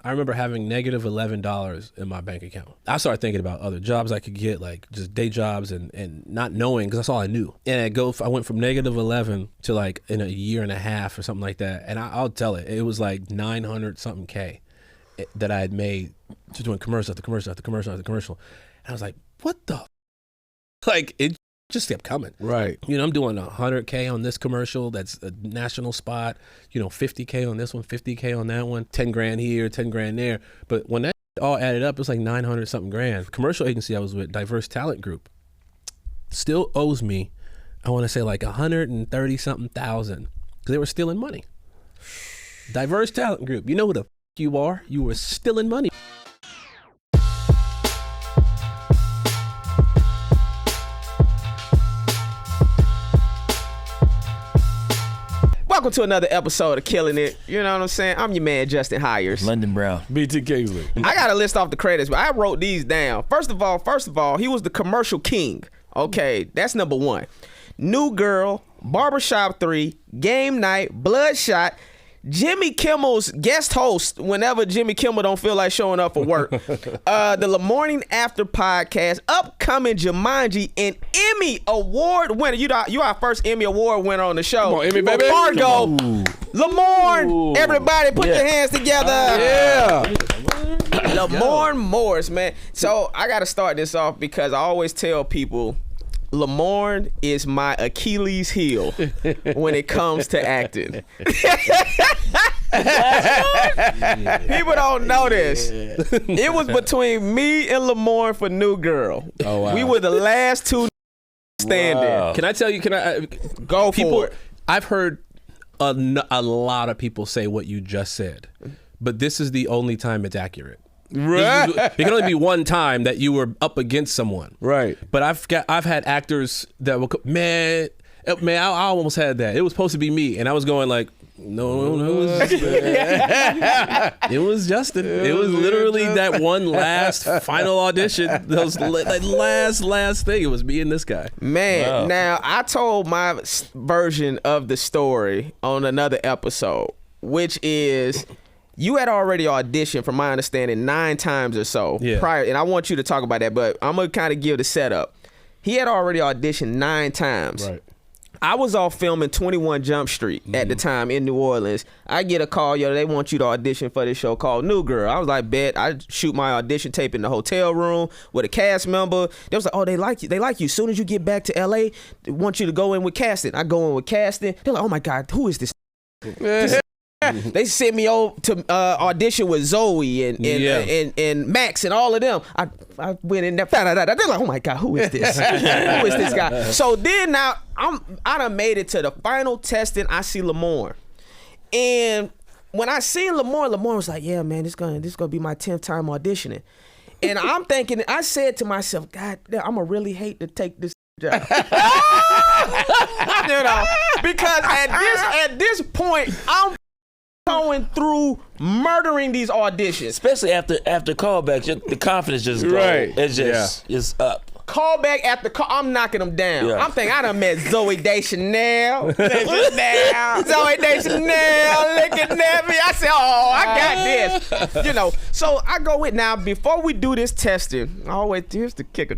I remember having negative $11 in my bank account. I started thinking about other jobs I could get, like just day jobs and not knowing, because that's all I knew. And I went from negative 11 to like in a year and a half or something like that. And I'll tell it was like 900 something K that I had made just doing commercial after commercial after commercial after commercial. And I was like, what the? Like, it just kept coming. Right. You know, I'm doing 100K on this commercial. That's a national spot. You know, 50K on this one, 50K on that one, 10 grand here, 10 grand there. But when that all added up, it was like 900 something grand. Commercial agency I was with, Diverse Talent Group, still owes me, I want to say like 130 something thousand, because they were stealing money. Diverse Talent Group, you know who the you are? You were stealing money. Welcome to another episode of Killing It. You know what I'm saying? I'm your man, Justin Hires. London Brown. BT Kingsley. I got to list off the credits, but I wrote these down. First of all, he was the commercial king. Okay, that's number one. New Girl, Barbershop 3, Game Night, Bloodshot, Jimmy Kimmel's guest host whenever Jimmy Kimmel don't feel like showing up for work. The Morning After podcast, upcoming Jumanji, and Emmy Award winner. You our first Emmy Award winner on the show. Come on, Emmy, baby. Fargo. Lamorne. Everybody put your hands together. Yeah. Lamorne Morris, man. So I got to start this off because I always tell people Lamorne is my Achilles heel when it comes to acting. People don't know this. It was between me and Lamorne for New Girl. Oh, wow. We were the last two standing. Wow. Can I tell you, Go for it. I've heard a lot of people say what you just said, but this is the only time it's accurate. Right. There can only be one time that you were up against someone. Right. But I've had actors that were, man, I almost had that. It was supposed to be me, and I was going like, no, it was Justin. It was literally that one last final audition. That last thing. It was me and this guy. Man, Wow. Now I told my version of the story on another episode, which is you had already auditioned, from my understanding, 9 times or so prior, and I want you to talk about that, but I'm gonna kind of give the setup. He had already auditioned 9 times. Right. I was off filming 21 Jump Street at the time in New Orleans. I get a call, they want you to audition for this show called New Girl. I was like, bet. I shoot my audition tape in the hotel room with a cast member. They was like, oh, they like you. They like you. As soon as you get back to LA, they want you to go in with casting. I go in with casting. They're like, oh my God, who is this? They sent me over to audition with Zoe and Max and all of them. I went in there, found out. They're like, oh my God, who is this? Who is this guy? So then now I done made it to the final testing. I see Lamorne, and when I seen Lamorne was like, yeah, man, this gonna be my 10th time auditioning, and I'm thinking, I said to myself, God, I'm gonna really hate to take this job. Because at this point, I'm going through murdering these auditions. Especially after callbacks, the confidence just goes. Right. It's just it's up. Callback after call, I'm knocking them down. Yeah. I'm thinking I done met Zoe Deschanel. Zoe Deschanel looking at me. I said, oh, I got this. So I go with, now before we do this testing, here's the kicker.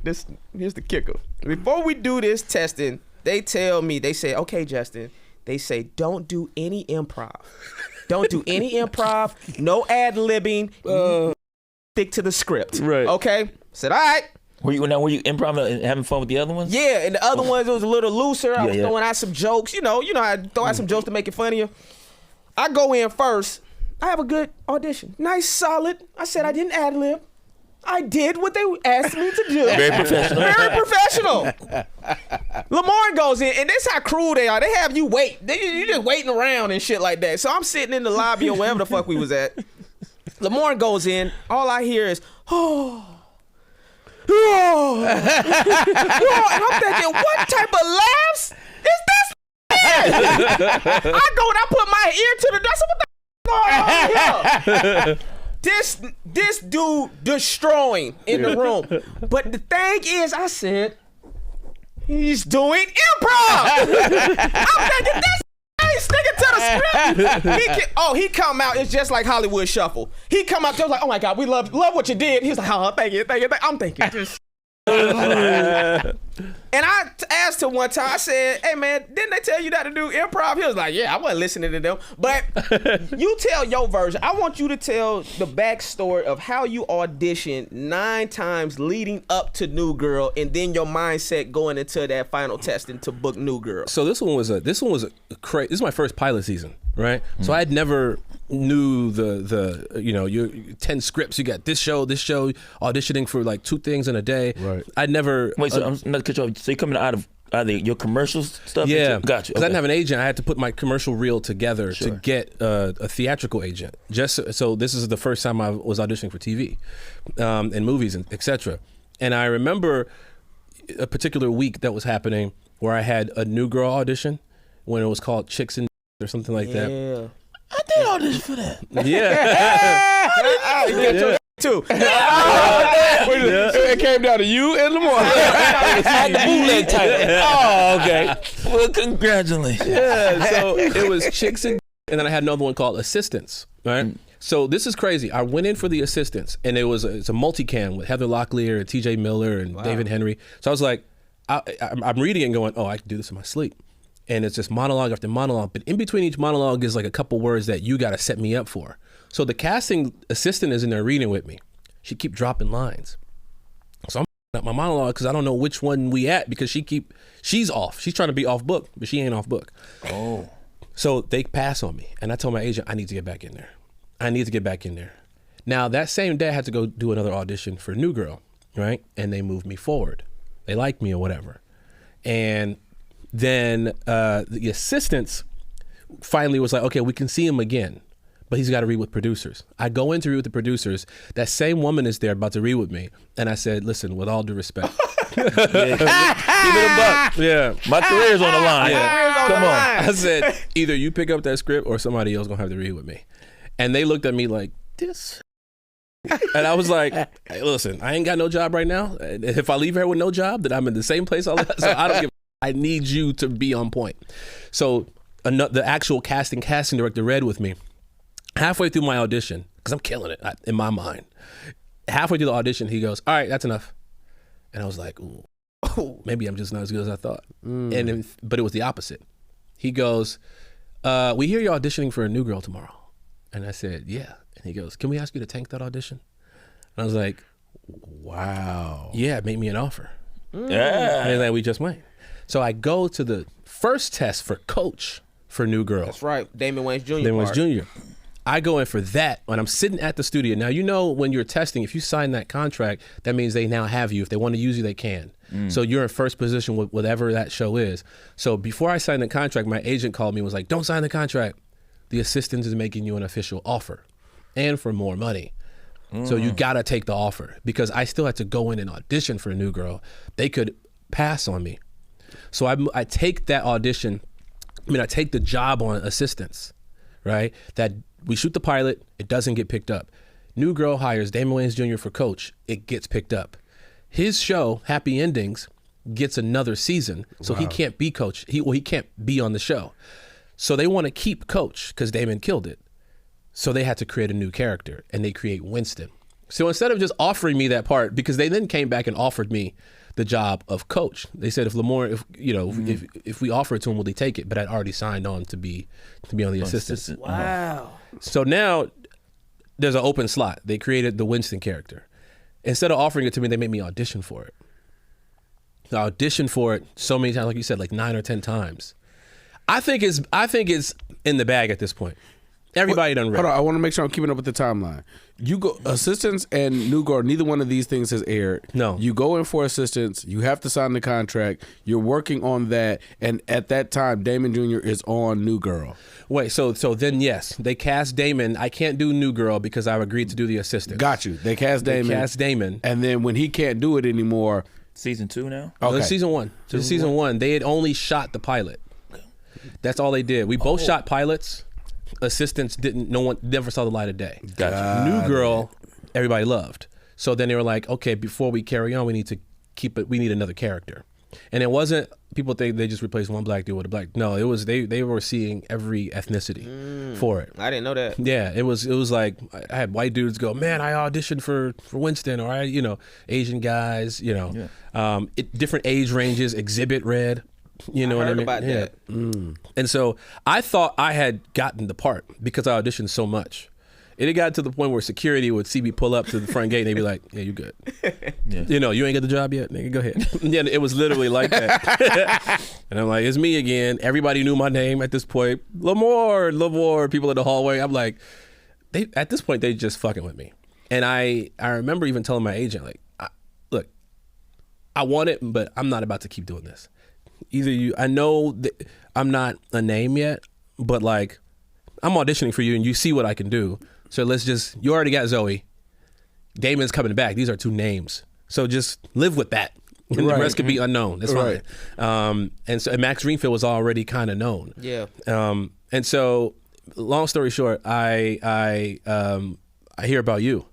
Here's the kicker. Before we do this testing, they say, okay, Justin, they say, don't do any improv. Don't do any improv, no ad-libbing, stick to the script. Right. Okay? I said, all right. Were you improv and having fun with the other ones? Yeah, and the other ones, it was a little looser. I was Yeah. throwing out some jokes. You know, I throw out some jokes to make it funnier. I go in first. I have a good audition. Nice, solid. I said I didn't ad-lib. I did what they asked me to do. Very professional. Very professional. Lamar goes in, and this how cruel they are. They have you wait. You just waiting around and shit like that. So I'm sitting in the lobby or wherever the fuck we was at. Lamar goes in. All I hear is, oh. And I'm thinking, what type of laughs is this? I go and I put my ear to the door. I said, what the going on here? This dude destroying in the room. But the thing is, I said, he's doing improv. I'm thinking, this ain't sticking to the script. He come out. It's just like Hollywood Shuffle. He come out just like, oh my God, we love what you did. He's like, oh, thank you. I'm thinking this. And I asked him one time, I said, hey man, didn't they tell you not to do improv? He was like, yeah, I wasn't listening to them. But you tell your version. I want you to tell the backstory of how you auditioned 9 times leading up to New Girl, and then your mindset going into that final testing to book New Girl. So this one was a crazy. This is my first pilot season, right? So I had never knew the your 10 scripts. You got this show, auditioning for like 2 things in a day. Right. I'd never. Wait, so I'm not cut you off. So you're coming out of either your commercial stuff? Yeah, Got you. Because I didn't have an agent. I had to put my commercial reel together to get a theatrical agent. Just so this is the first time I was auditioning for TV, and movies and etc. And I remember a particular week that was happening where I had a New Girl audition when it was called Chicks and or something like that. Yeah. I did audition for that. Yeah. Too. It came down to you and Lamar. I had the bootleg title. Oh, okay. Well, congratulations. Yeah, so it was Chicks and then I had another one called Assistants, right? So this is crazy. I went in for the Assistants, and it's a multicam with Heather Locklear and T.J. Miller and David Henry. So I was like, I'm reading it and going, oh, I can do this in my sleep. And it's just monologue after monologue, but in between each monologue is like a couple words that you got to set me up for. So the casting assistant is in there reading with me. She keep dropping lines. So I'm up my monologue because I don't know which one we at because she's off. She's trying to be off book, but she ain't off book. Oh. So they pass on me. And I told my agent, I need to get back in there. Now that same day I had to go do another audition for New Girl, right? And they moved me forward. They liked me or whatever. And then the assistants finally was like, okay, we can see him again, but he's got to read with producers. I go in to read with the producers. That same woman is there about to read with me. And I said, listen, with all due respect. Keep it a buck. Yeah. My career's on the line. Come on. I said, either you pick up that script or somebody else going to have to read with me. And they looked at me like, this. And I was like, hey, listen, I ain't got no job right now. If I leave here with no job, then I'm in the same place. So I don't give I need you to be on point. So the actual casting director read with me. Halfway through my audition, because I'm killing it in my mind. Halfway through the audition, he goes, all right, that's enough. And I was like, ooh, maybe I'm just not as good as I thought. But it was the opposite. He goes, we hear you're auditioning for a New Girl tomorrow. And I said, yeah. And he goes, can we ask you to tank that audition? And I was like, wow. Yeah, make me an offer. Yeah. And then we just went. So I go to the first test for coach for New Girl. That's right, Damon Wayans Jr. Damon Wayans Jr. I go in for that when I'm sitting at the studio. Now, you know when you're testing, if you sign that contract, that means they now have you. If they want to use you, they can. So you're in first position with whatever that show is. So before I signed the contract, my agent called me and was like, don't sign the contract. The assistant is making you an official offer and for more money. So you got to take the offer because I still had to go in and audition for a New Girl. They could pass on me. So I take that audition, I take the job on Assistants, right? That we shoot the pilot, it doesn't get picked up. New Girl hires Damon Wayans Jr. for coach, it gets picked up. His show, Happy Endings, gets another season, so he can't be coach. He can't be on the show. So they want to keep coach because Damon killed it. So they had to create a new character, and they create Winston. So instead of just offering me that part, because they then came back and offered me the job of coach. They said if Lamorne, if we offer it to him, will he take it? But I'd already signed on to be on the assistant. Wow. So now there's an open slot. They created the Winston character. Instead of offering it to me, they made me audition for it. I auditioned for it so many times, like you said, like 9 or 10 times. I think it's in the bag at this point. Everybody done read. Hold on, I want to make sure I'm keeping up with the timeline. You go Assistants and New Girl, neither one of these things has aired. No. You go in for Assistants, you have to sign the contract, you're working on that, and at that time, Damon Jr. is on New Girl. Wait, so then yes, they cast Damon. I can't do New Girl because I've agreed to do the assistant. Got you. They cast Damon. And then when he can't do it anymore. Season 2 now? Okay. Okay. Season 1. So season 1, they had only shot the pilot. That's all they did. We both shot pilots. Assistants didn't. No one never saw the light of day. Gotcha. New Girl, everybody loved. So then they were like, okay, before we carry on, we need to keep it. We need another character. And it wasn't, people think they just replaced one black dude with a black. No, it was they were seeing every ethnicity for it. I didn't know that. Yeah, it was like I had white dudes go, man, I auditioned for Winston, or Asian guys, different age ranges, exhibit read. You know what I mean? About that. And so I thought I had gotten the part because I auditioned so much. It had got to the point where security would see me pull up to the front gate and they'd be like, yeah, you good. Yeah. You ain't got the job yet? Nigga, go ahead. Yeah, it was literally like that. And I'm like, it's me again. Everybody knew my name at this point. Lamorne, people in the hallway. I'm like, at this point, they just fucking with me. And I remember even telling my agent, like, look, I want it, but I'm not about to keep doing this. Either I know that I'm not a name yet, but like, I'm auditioning for you and you see what I can do. So you already got Zoe. Damon's coming back. These are 2 names. So just live with that. And the rest could be unknown. That's fine. And so Max Greenfield was already kind of known. Yeah. And so, long story short, I hear about you.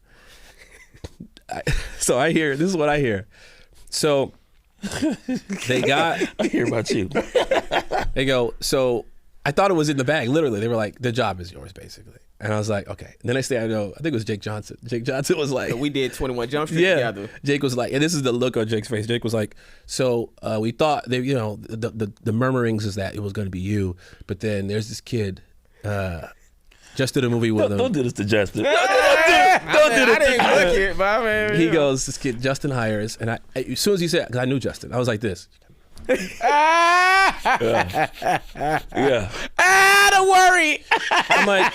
This is what I hear. So I hear about you. They go, so I thought it was in the bag, literally. They were like, the job is yours, basically. And I was like, okay. And the next thing I know, I think it was Jake Johnson. Jake Johnson was like... We did 21 Jump Street together. Jake was like, and this is the look on Jake's face. Jake was like, so we thought, the murmurings is that it was going to be you. But then there's this kid, just did a movie with him. Don't do this to Justin. Don't do this. I didn't look it, but I mean... He goes, this kid, Justin hires. And as soon as he said, because I knew Justin, I was like this. Yeah. Don't worry. I'm like,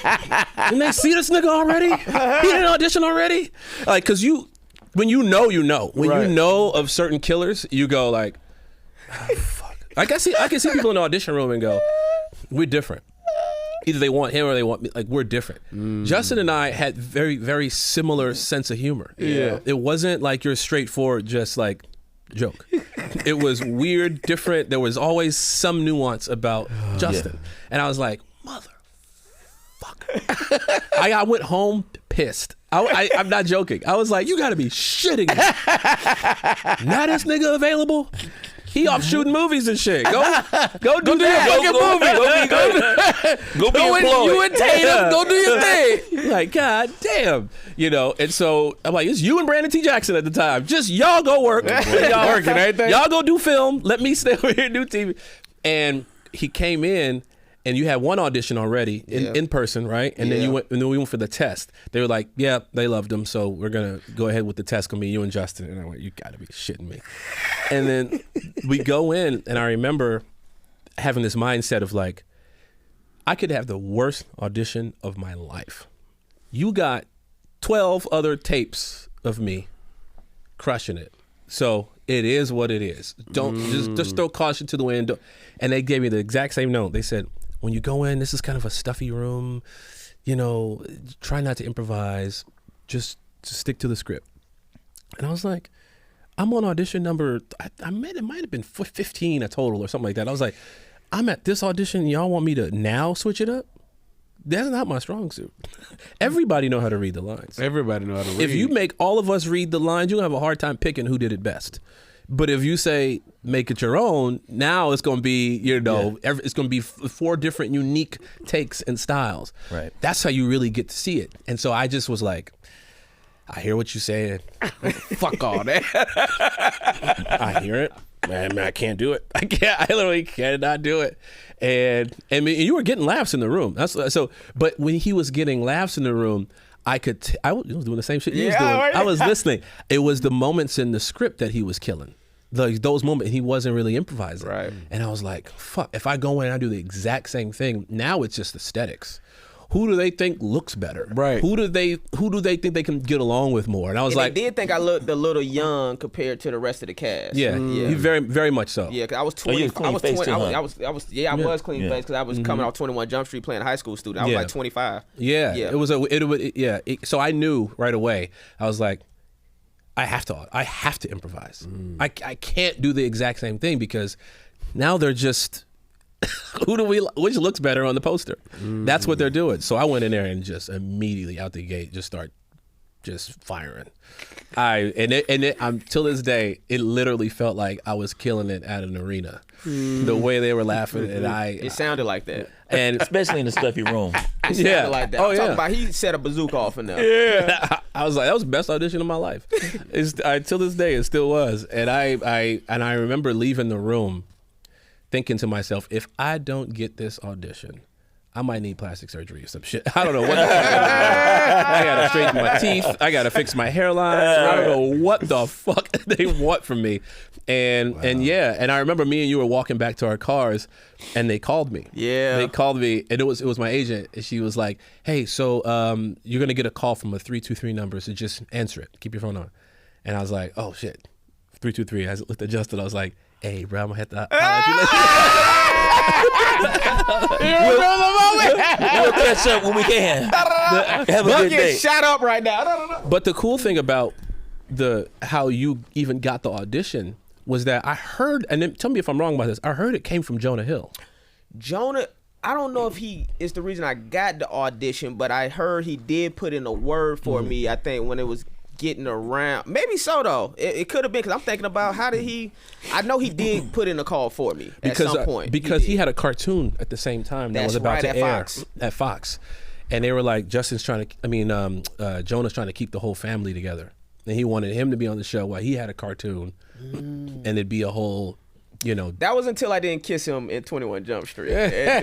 didn't they see this nigga already? He didn't audition already? Like, because when you know. When you know of certain killers, you go like, oh, fuck. I can see people in the audition room and go, we're different. Either they want him or they want me. Like, we're different. Justin and I had very, very similar sense of humor. Yeah. It wasn't like you're straightforward, just like, joke. It was weird, different. There was always some nuance about Justin. And I was like, motherfucker. I went home pissed. I'm not joking. I was like, you gotta be shitting me. Now this nigga available? He off shooting movies and shit. Go do that fucking movie. Go be employed. You and Tatum, go do your thing. Like, god damn. And so I'm like, it's you and Brandon T. Jackson at the time. Just y'all go work. Y'all working, ain't they? Y'all go do film. Let me stay over here and do TV. And he came in, and you had one audition already in person, right? And then we went for the test. They were like, yeah, they loved him, so we're gonna go ahead with the test. Gonna be you and Justin. And I went, you gotta be shitting me. And then we go in, and I remember having this mindset of like, I could have the worst audition of my life. You got 12 other tapes of me crushing it. So it is what it is. Don't just throw caution to the wind. And they gave me the exact same note. They said, when you go in, this is kind of a stuffy room. Try not to improvise. Just stick to the script. And I was like, I'm on audition number, it might have been 15 a total or something like that. I was like, I'm at this audition. Y'all want me to now switch it up? That's not my strong suit. Everybody know how to read the lines. Everybody know how to read. If you make all of us read the lines, you're going to have a hard time picking who did it best. But if you say, make it your own, now it's going to be, it's going to be 4 different unique takes and styles. Right. That's how you really get to see it. And so I just was like, I hear what you're saying. Fuck all that. I hear it. Man, I can't do it. I literally cannot do it. And you were getting laughs in the room. But when he was getting laughs in the room, I was doing the same shit he was doing. I was listening. It was the moments in the script that he was killing. Those moments, he wasn't really improvising. Right. And I was like, fuck, if I go in and I do the exact same thing, now it's just aesthetics. Who do they think looks better? Right. Who do they think they can get along with more? And I was like, they did think I looked a little young compared to the rest of the cast. Yeah, He very, very much so. Yeah, because I was 20. I was 20. I was clean faced because I was coming off 21 Jump Street playing high school student. I was like 25. Yeah. So I knew right away. I was like, I have to improvise. I can't do the exact same thing because now they're just. Which looks better on the poster? That's what they're doing. So I went in there and just immediately out the gate just start just firing. I'm till this day, it literally felt like I was killing it at an arena. The way they were laughing, and It sounded like that. and Especially in the stuffy room. It sounded like that. Oh, I'm talking yeah. about he set a bazooka off in there. Yeah, I was like, that was the best audition of my life. Till this day, it still was. And I remember leaving the room, thinking to myself, if I don't get this audition, I might need plastic surgery or some shit. I don't know what the fuck. I gotta straighten my teeth. I gotta fix my hairline. I don't know what the fuck they want from me. And I remember me and you were walking back to our cars, and they called me. Yeah, they called me, and it was my agent. And she was like, "Hey, so you're gonna get a call from a 323 number, so just answer it. Keep your phone on." And I was like, "Oh shit, 323." I looked at Justin. I was like, "Hey, bro, I'm gonna have to We'll catch up when we can. Have a I'm good day. getting shot up right now. But the cool thing about how you even got the audition was that I heard, and then tell me if I'm wrong about this, I heard it came from Jonah Hill. Jonah, I don't know if he is the reason I got the audition, but I heard he did put in a word for me, I think, when it was getting around. Maybe so, though. It could have been, because I'm thinking about how did he, I know he did put in a call for me at some point. Because he had a cartoon at the same time that was about to air at Fox. And they were like, Jonah's trying to keep the whole family together. And he wanted him to be on the show while he had a cartoon. And it'd be a whole, That was until I didn't kiss him in 21 Jump Street. And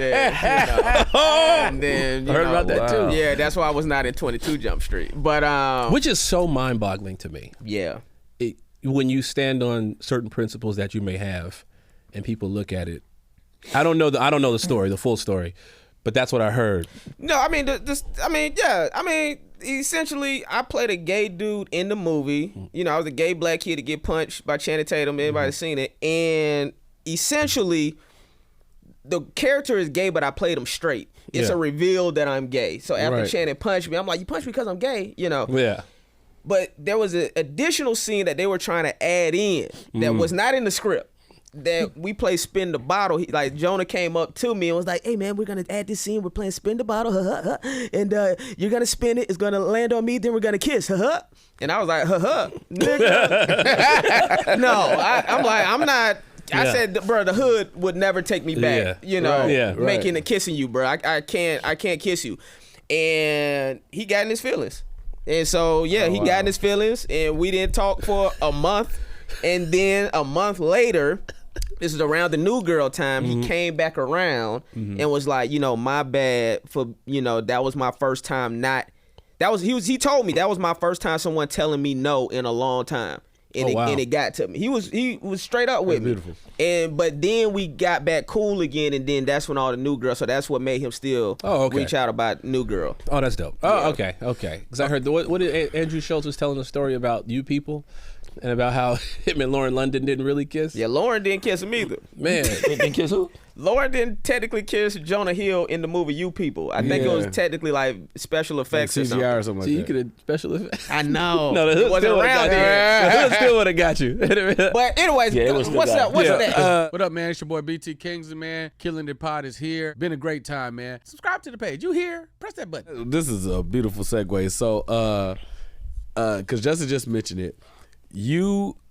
then, I heard about that too. Yeah, that's why I was not in 22 Jump Street. But which is so mind-boggling to me. Yeah. When you stand on certain principles that you may have, and people look at it, I don't know the story, the full story, but that's what I heard. No, I mean, essentially, I played a gay dude in the movie. I was a gay black kid to get punched by Channing Tatum. Everybody's seen it. And essentially, the character is gay, but I played him straight. It's a reveal that I'm gay. So after Channing punched me, I'm like, you punched me because I'm gay, Yeah. But there was an additional scene that they were trying to add in that was not in the script. That we play Spin the Bottle. Like Jonah came up to me and was like, "Hey man, we're gonna add this scene. We're playing Spin the Bottle, and you're gonna spin it. It's gonna land on me. Then we're gonna kiss, And I was like, nigga. No, I'm not. I said, bro, the hood would never take me back. Making and kissing you, bro. I can't kiss you. And he got in his feelings. And so he got in his feelings, and we didn't talk for a month. And then a month later, this is around the New Girl time, he came back around and was like, my bad for, that was my first time he told me that was my first time someone telling me no in a long time. And, and it got to me. He was straight up with me. Beautiful. But then we got back cool again, and then that's when all the New Girl. So that's what made him still reach out about New Girl. Oh, that's dope. Oh, okay. Because I heard what did Andrew Schultz was telling a story about you people, and about how him and Lauren London didn't really kiss. Yeah, Lauren didn't kiss him either. Man, didn't kiss who? Lauren didn't technically kiss Jonah Hill in the movie You People. I think it was technically like special effects like CGI or or something so like you that. could have special effects. I know. No, the hood wasn't still around there. The hood still would have got you. But anyways, what's up? What's that? What up, man? It's your boy BT Kingsley, man. Killin the Pod is here. Been a great time, man. Subscribe to the page. You here? Press that button. This is a beautiful segue. So, because Justin just mentioned it,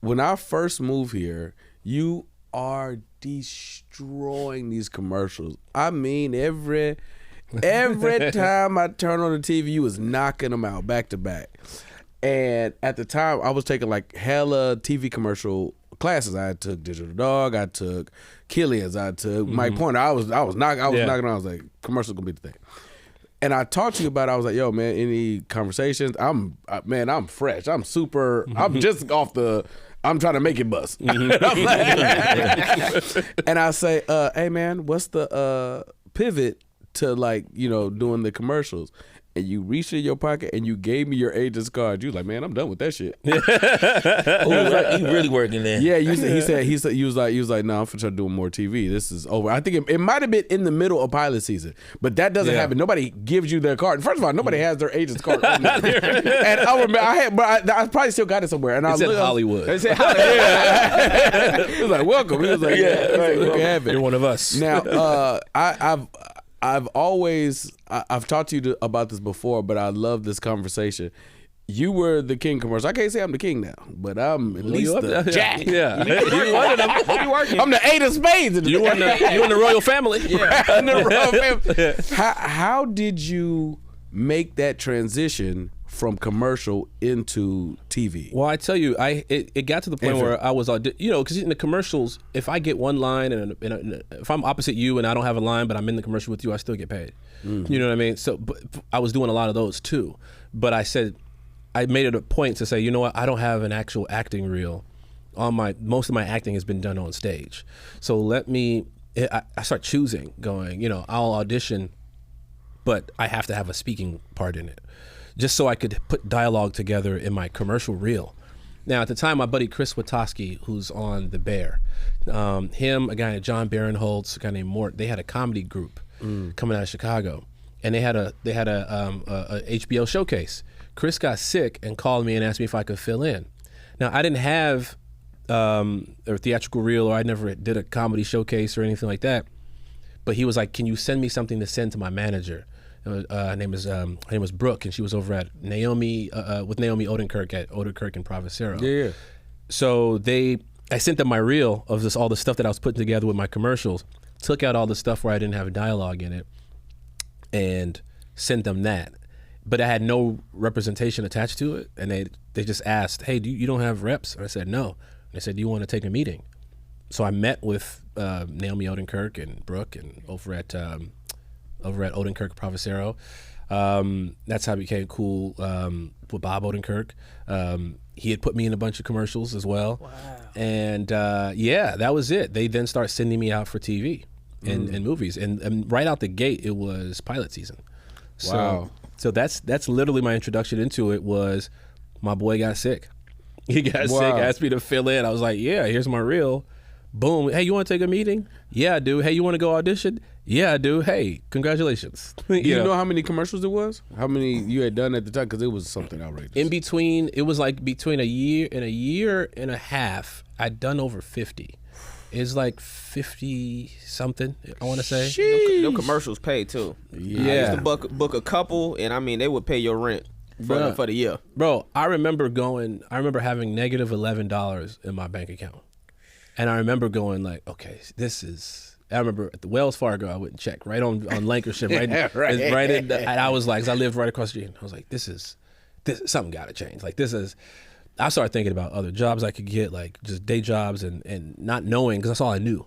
when I first moved here, you are destroying these commercials. I mean, every time I turn on the TV, you was knocking them out back to back. And at the time, I was taking like hella TV commercial classes. I took Digital Dog, I took Killin, I took Mike Pointer. I was knocking around. I was like, commercials gonna be the thing. And I talked to you about it. I was like, yo, man, any conversations? I'm fresh. I'm super. I'm just off the. I'm trying to make it bust. And I say, hey, man, what's the pivot to doing the commercials? And you reached in your pocket and you gave me your agent's card. You was like, man, I'm done with that shit. He really working there. Yeah, he was like, no, I'm finna doing more TV. This is over. I think it might have been in the middle of pilot season, but that doesn't happen. Nobody gives you their card. First of all, nobody has their agent's card. And I remember I probably still got it somewhere. And It's in Hollywood. It said Hollywood. He was like, welcome. He was like, you can have it. You're one of us. Now, I've talked to you about this before, but I love this conversation. You were the king commercial. I can't say I'm the king now, but I'm at least the jack. Yeah. You won it. I'm the eight of spades. You won the royal family. Yeah. The royal family. How did you make that transition from commercial into TV? Well, I tell you, it got to the point where I was, because in the commercials, if I get one line and if I'm opposite you and I don't have a line, but I'm in the commercial with you, I still get paid. Mm-hmm. You know what I mean? So but I was doing a lot of those too. But I made it a point to say, you know what, I don't have an actual acting reel. Most of my acting has been done on stage. So I start choosing, going, I'll audition, but I have to have a speaking part in it, just so I could put dialogue together in my commercial reel. Now, at the time, my buddy Chris Witowski, who's on The Bear, him, a guy named John Barinholtz, a guy named Mort, they had a comedy group coming out of Chicago, and they had a HBO showcase. Chris got sick and called me and asked me if I could fill in. Now, I didn't have a theatrical reel, or I never did a comedy showcase or anything like that, but he was like, can you send me something to send to my manager? Her name was Brooke, and she was over at Naomi with Naomi Odenkirk at Odenkirk and Provocero. Yeah. So I sent them my reel of all the stuff that I was putting together with my commercials, took out all the stuff where I didn't have dialogue in it, and sent them that. But I had no representation attached to it, and they just asked, hey, you don't have reps? And I said, no. And they said, do you want to take a meeting? So I met with Naomi Odenkirk and Brooke and over at Odenkirk Provocero. That's how I became cool with Bob Odenkirk. He had put me in a bunch of commercials as well. Wow. And that was it. They then start sending me out for TV and movies. And right out the gate, it was pilot season. Wow. So that's literally my introduction into it. Was my boy got sick. He got sick, asked me to fill in. I was like, yeah, here's my reel. Boom. Hey, you want to take a meeting? Yeah, I do. Hey, you want to go audition? Yeah, I do. Hey, congratulations. You know how many commercials it was? How many you had done at the time? Because it was something outrageous. In between, it was like between a year and a half, I'd done over 50. It's like 50 something, I want to say. No commercials paid too. Yeah. I used to book a couple, and I mean they would pay your rent for the year. Bro, I remember having negative $11 in my bank account, and I remember going like, okay, I remember at the Wells Fargo, I wouldn't check right on Lancashire, right in. And I was like, 'cause I lived right across the street. I was like, this something got to change. Like this is. I started thinking about other jobs I could get, like just day jobs and not knowing, because that's all I knew.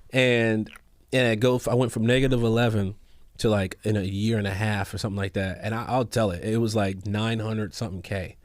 And I went from negative 11 to like in a year and a half or something like that. And I'll tell it was like 900 something K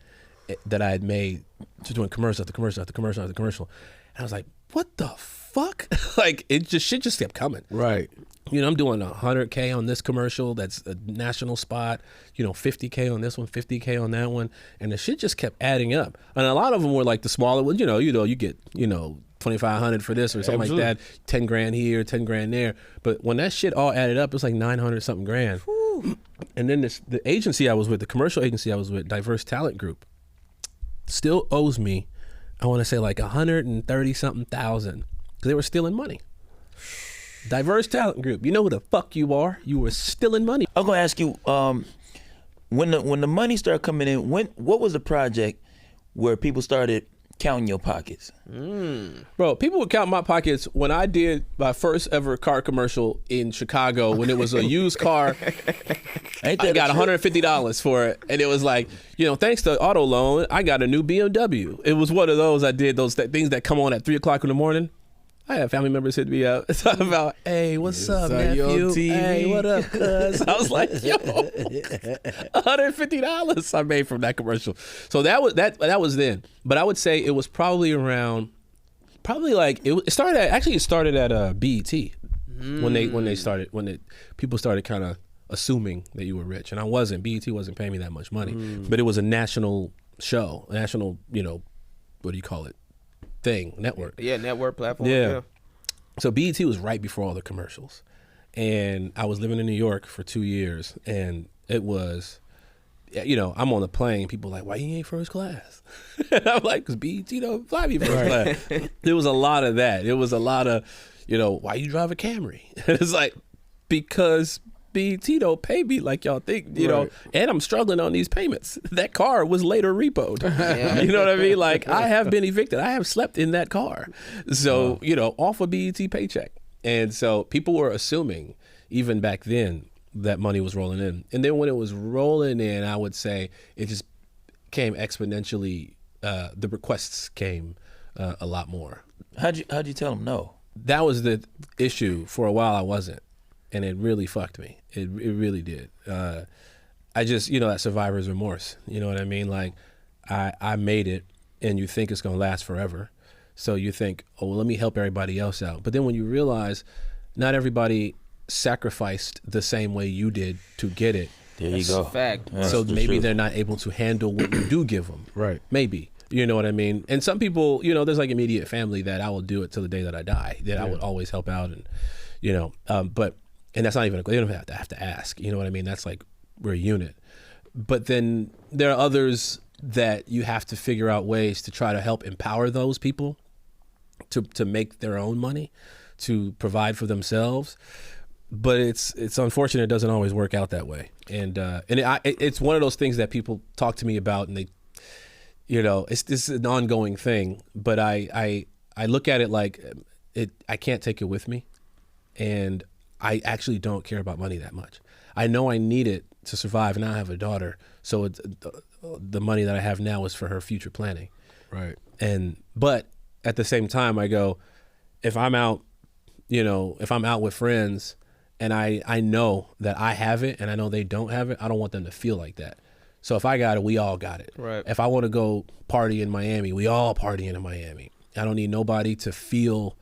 that I had made just doing commercial after commercial after commercial after commercial. And I was like, what the fuck? Like shit just kept coming. Right. I'm doing 100K on this commercial that's a national spot, 50K on this one, 50K on that one, and the shit just kept adding up. And a lot of them were like the smaller ones, you get 2,500 for this or something Absolutely. like that, 10 grand here, 10 grand there. But when that shit all added up, it was like 900 something grand. Whew. And then the agency I was with, the commercial agency I was with, Diverse Talent Group, still owes me, I want to say like 130 something thousand, because they were stealing money. Diverse Talent Group. You know who the fuck you are. You were stealing money. I'm gonna ask you, when the money started coming in, what was the project where people started counting your pockets? Bro, people would count my pockets when I did my first ever car commercial in Chicago when it was a used car. I got $150 for it, and it was like, thanks to auto loan, I got a new BMW. It was one of those I did, those things that come on at 3 o'clock in the morning. I had family members hit me up talking about, hey, what's up, nephew? Hey, what up, cuz? I was like, yo, $150 I made from that commercial. So that was then. But I would say it was probably around, it started at BET when people started kind of assuming that you were rich, and I wasn't. BET wasn't paying me that much money, but it was a national show, a national, what do you call it? Network. Yeah, network platform. Yeah. So BET was right before all the commercials. And I was living in New York for 2 years, and it was, I'm on the plane, people are like, why you ain't first class? And I'm like, because BET don't fly me first class. There was a lot of that. It was a lot of, why you drive a Camry? It's like, because BET don't pay me like y'all think, you know, and I'm struggling on these payments. That car was later repoed. You know what I mean? Like, I have been evicted. I have slept in that car. So, you know, off a BET paycheck. And so people were assuming, even back then, that money was rolling in. And then when it was rolling in, I would say it just came exponentially. The requests came a lot more. How'd you tell them no? That was the issue. For a while I wasn't, and it really fucked me. It really did. I just, you know, that survivor's remorse, you know what I mean? Like, I made it, and you think it's gonna last forever. So you think, oh, well, let me help everybody else out. But then when you realize not everybody sacrificed the same way you did to get it. There you go. Fact. So maybe they're not able to handle what you do give them. Right. Maybe. You know what I mean? And some people, you know, there's like immediate family that I will do it till the day that I die, that I would always help out, and, you know, and that's not even, they don't have to ask, you know what I mean? That's like, we're a unit. But then there are others that you have to figure out ways to try to help empower those people to make their own money, to provide for themselves. But it's unfortunate it doesn't always work out that way. And it's one of those things that people talk to me about, and they, you know, this is an ongoing thing, but I look at it like I can't take it with me, and I actually don't care about money that much. I know I need it to survive, and I have a daughter, so the money that I have now is for her future planning. Right. But at the same time, I go, if I'm out, you know, if I'm out with friends, and I know that I have it, and I know they don't have it, I don't want them to feel like that. So if I got it, we all got it. Right. If I want to go party in Miami, we all partying in Miami. I don't need nobody to feel,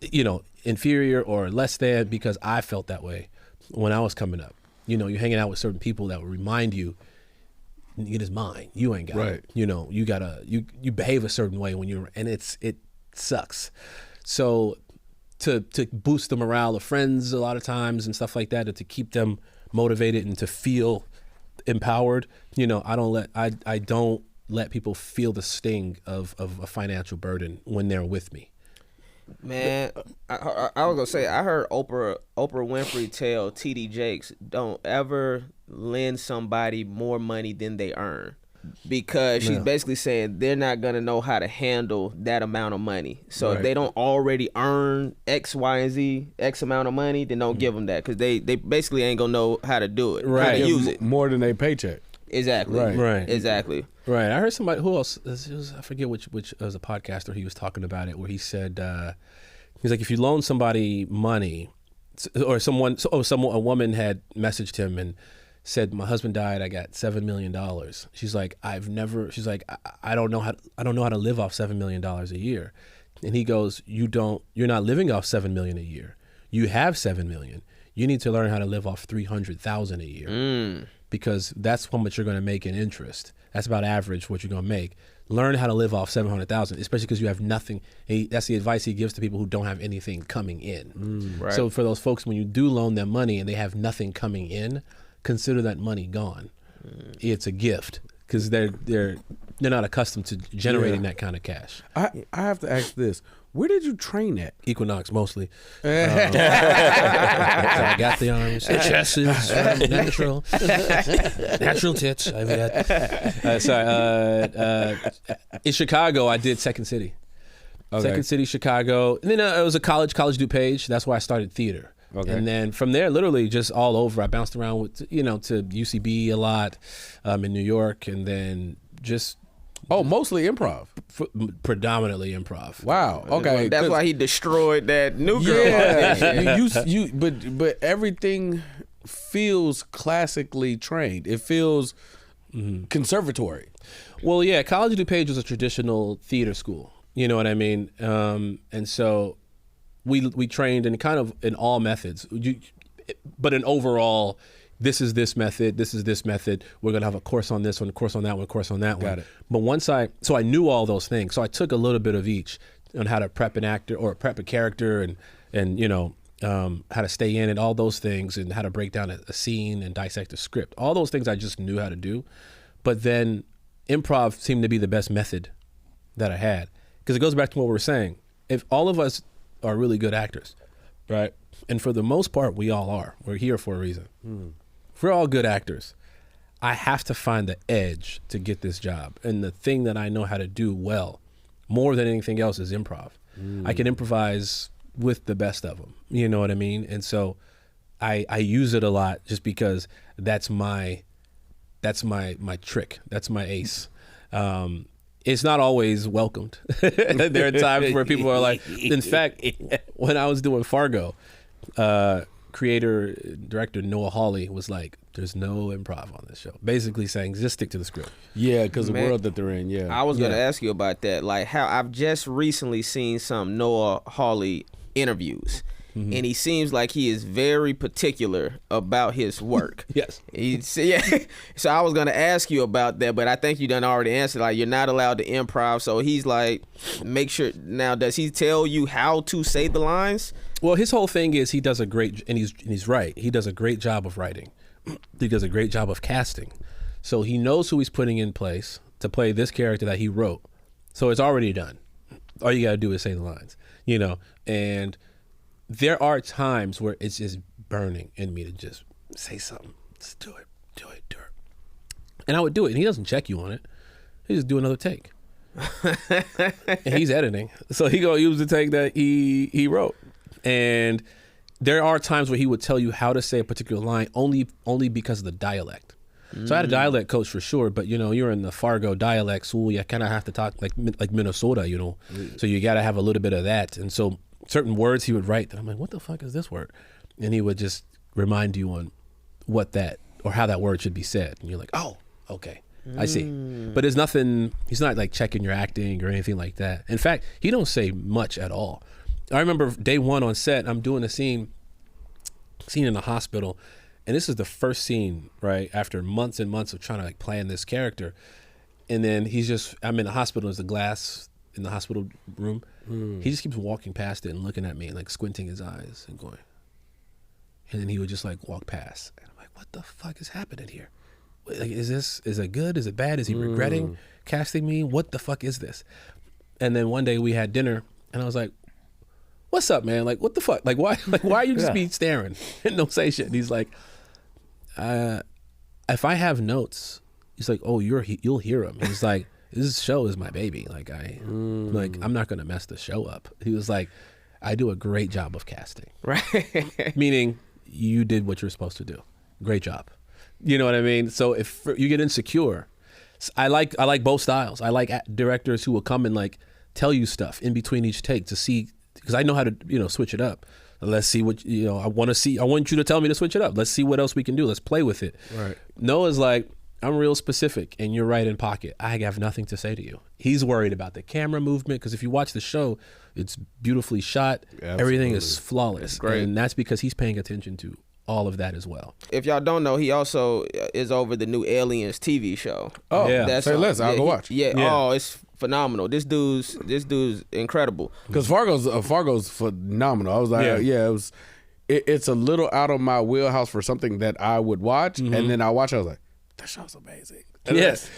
you know, inferior or less than, because I felt that way when I was coming up. You know, you're hanging out with certain people that will remind you, it is mine. You ain't got it. You know, you gotta you behave a certain way when you're, and it sucks. So to boost the morale of friends a lot of times and stuff like that, and to keep them motivated and to feel empowered, you know, I don't let people feel the sting of a financial burden when they're with me. Man, I was gonna say, I heard Oprah Winfrey tell TD Jakes, don't ever lend somebody more money than they earn, because she's basically saying they're not gonna know how to handle that amount of money. So if they don't already earn X, Y, and Z, X amount of money, then don't give them that, because they basically ain't gonna know how to do it, how to use it. More than they paycheck. Exactly. Right. Exactly. Right. I heard somebody, who else? I forget which was a podcaster. He was talking about it, where he said, he's like, if you loan somebody money, or a woman had messaged him and said, my husband died, I got $7 million. She's like, I don't know how to live off $7 million a year. And he goes, you're not living off $7 million a year. You have $7 million. You need to learn how to live off $300,000 a year. Because that's how much you're going to make in interest. That's about average what you're going to make. Learn how to live off $700,000, especially because you have nothing. That's the advice he gives to people who don't have anything coming in. Right. So for those folks, when you do loan them money and they have nothing coming in, consider that money gone. It's a gift, because they're not accustomed to generating that kind of cash. I have to ask this. Where did you train at? Equinox, mostly. So I got the arms, the chest is natural tits. I've got. In Chicago, I did Second City. Okay. Second City, Chicago. And then it was a college DuPage. That's where I started theater. Okay. And then from there, literally just all over. I bounced around with, to UCB a lot, in New York, and then just. Oh, mostly improv. Predominantly improv. Wow. Okay. That's why he destroyed that new girl. Yeah. But everything feels classically trained. It feels conservatory. Well, yeah, College DuPage was a traditional theater school. You know what I mean? And so we trained in all methods. But in overall, this is this method, this is this method. We're going to have a course on this one, a course on that one, a course on that one. Got it. But so I knew all those things. So I took a little bit of each on how to prep an actor or prep a character and how to stay in it, all those things, and how to break down a scene and dissect a script. All those things I just knew how to do. But then improv seemed to be the best method that I had. Because it goes back to what we were saying. If all of us are really good actors, right? And for the most part, we all are. We're here for a reason. If we're all good actors, I have to find the edge to get this job. And the thing that I know how to do well, more than anything else, is improv. I can improvise with the best of them. You know what I mean? And so I use it a lot just because that's my trick. That's my ace. It's not always welcomed. There are times where people are like, in fact, when I was doing Fargo, director Noah Hawley was like, there's no improv on this show. Basically saying, just stick to the script. Yeah, because the world that they're in, yeah. I was going to ask you about that. Like how I've just recently seen some Noah Hawley interviews. And he seems like he is very particular about his work. Yes. So I was gonna ask you about that, but I think you done already answered. Like you're not allowed to improv. So he's like, make sure. Now, does he tell you how to say the lines? Well, his whole thing is he does a great, and he's right. He does a great job of writing. He does a great job of casting. So he knows who he's putting in place to play this character that he wrote. So it's already done. All you gotta do is say the lines, and there are times where it's just burning in me to just say something. Just do it. And I would do it, and he doesn't check you on it. He just do another take. And he's editing. So he gonna use the take that he wrote. And there are times where he would tell you how to say a particular line only because of the dialect. So I had a dialect coach for sure, but you're in the Fargo dialect school, you kind of have to talk like Minnesota, So you got to have a little bit of that. And so certain words he would write that I'm like, what the fuck is this word? And he would just remind you on what that or how that word should be said. And you're like, oh, okay, I see. But there's nothing, he's not like checking your acting or anything like that. In fact, he don't say much at all. I remember day one on set, I'm doing a scene in the hospital. And this is the first scene, right, after months and months of trying to like plan this character. And then I'm in the hospital, there's the glass in the hospital room. He just keeps walking past it and looking at me and like squinting his eyes and going. And then he would just like walk past. And I'm like, what the fuck is happening here? Like, is it good? Is it bad? Is he regretting casting me? What the fuck is this? And then one day we had dinner and I was like, what's up, man? Like, what the fuck? Like, why are you just be staring and don't say shit? And he's like, if I have notes, he's like, oh, you'll hear them. He's like, this show is my baby. Like I'm not gonna mess the show up. He was like, I do a great job of casting. Right. Meaning you did what you're supposed to do. Great job. You know what I mean? So if you get insecure, I like both styles. I like directors who will come and like tell you stuff in between each take to see, because I know how to switch it up. Let's see what I want you to tell me to switch it up. Let's see what else we can do. Let's play with it. Right. Noah's like, I'm real specific and you're right in pocket. I have nothing to say to you. He's worried about the camera movement because if you watch the show, it's beautifully shot. Absolutely. Everything is flawless. Great. And that's because he's paying attention to all of that as well. If y'all don't know, he also is over the new Aliens TV show. Oh, yeah. Say less. I'll go watch. Yeah. Oh, it's phenomenal. This dude's incredible. Because Fargo's phenomenal. I was like, it's a little out of my wheelhouse for something that I would watch, and then I watch. I was like, that show's amazing. Yes.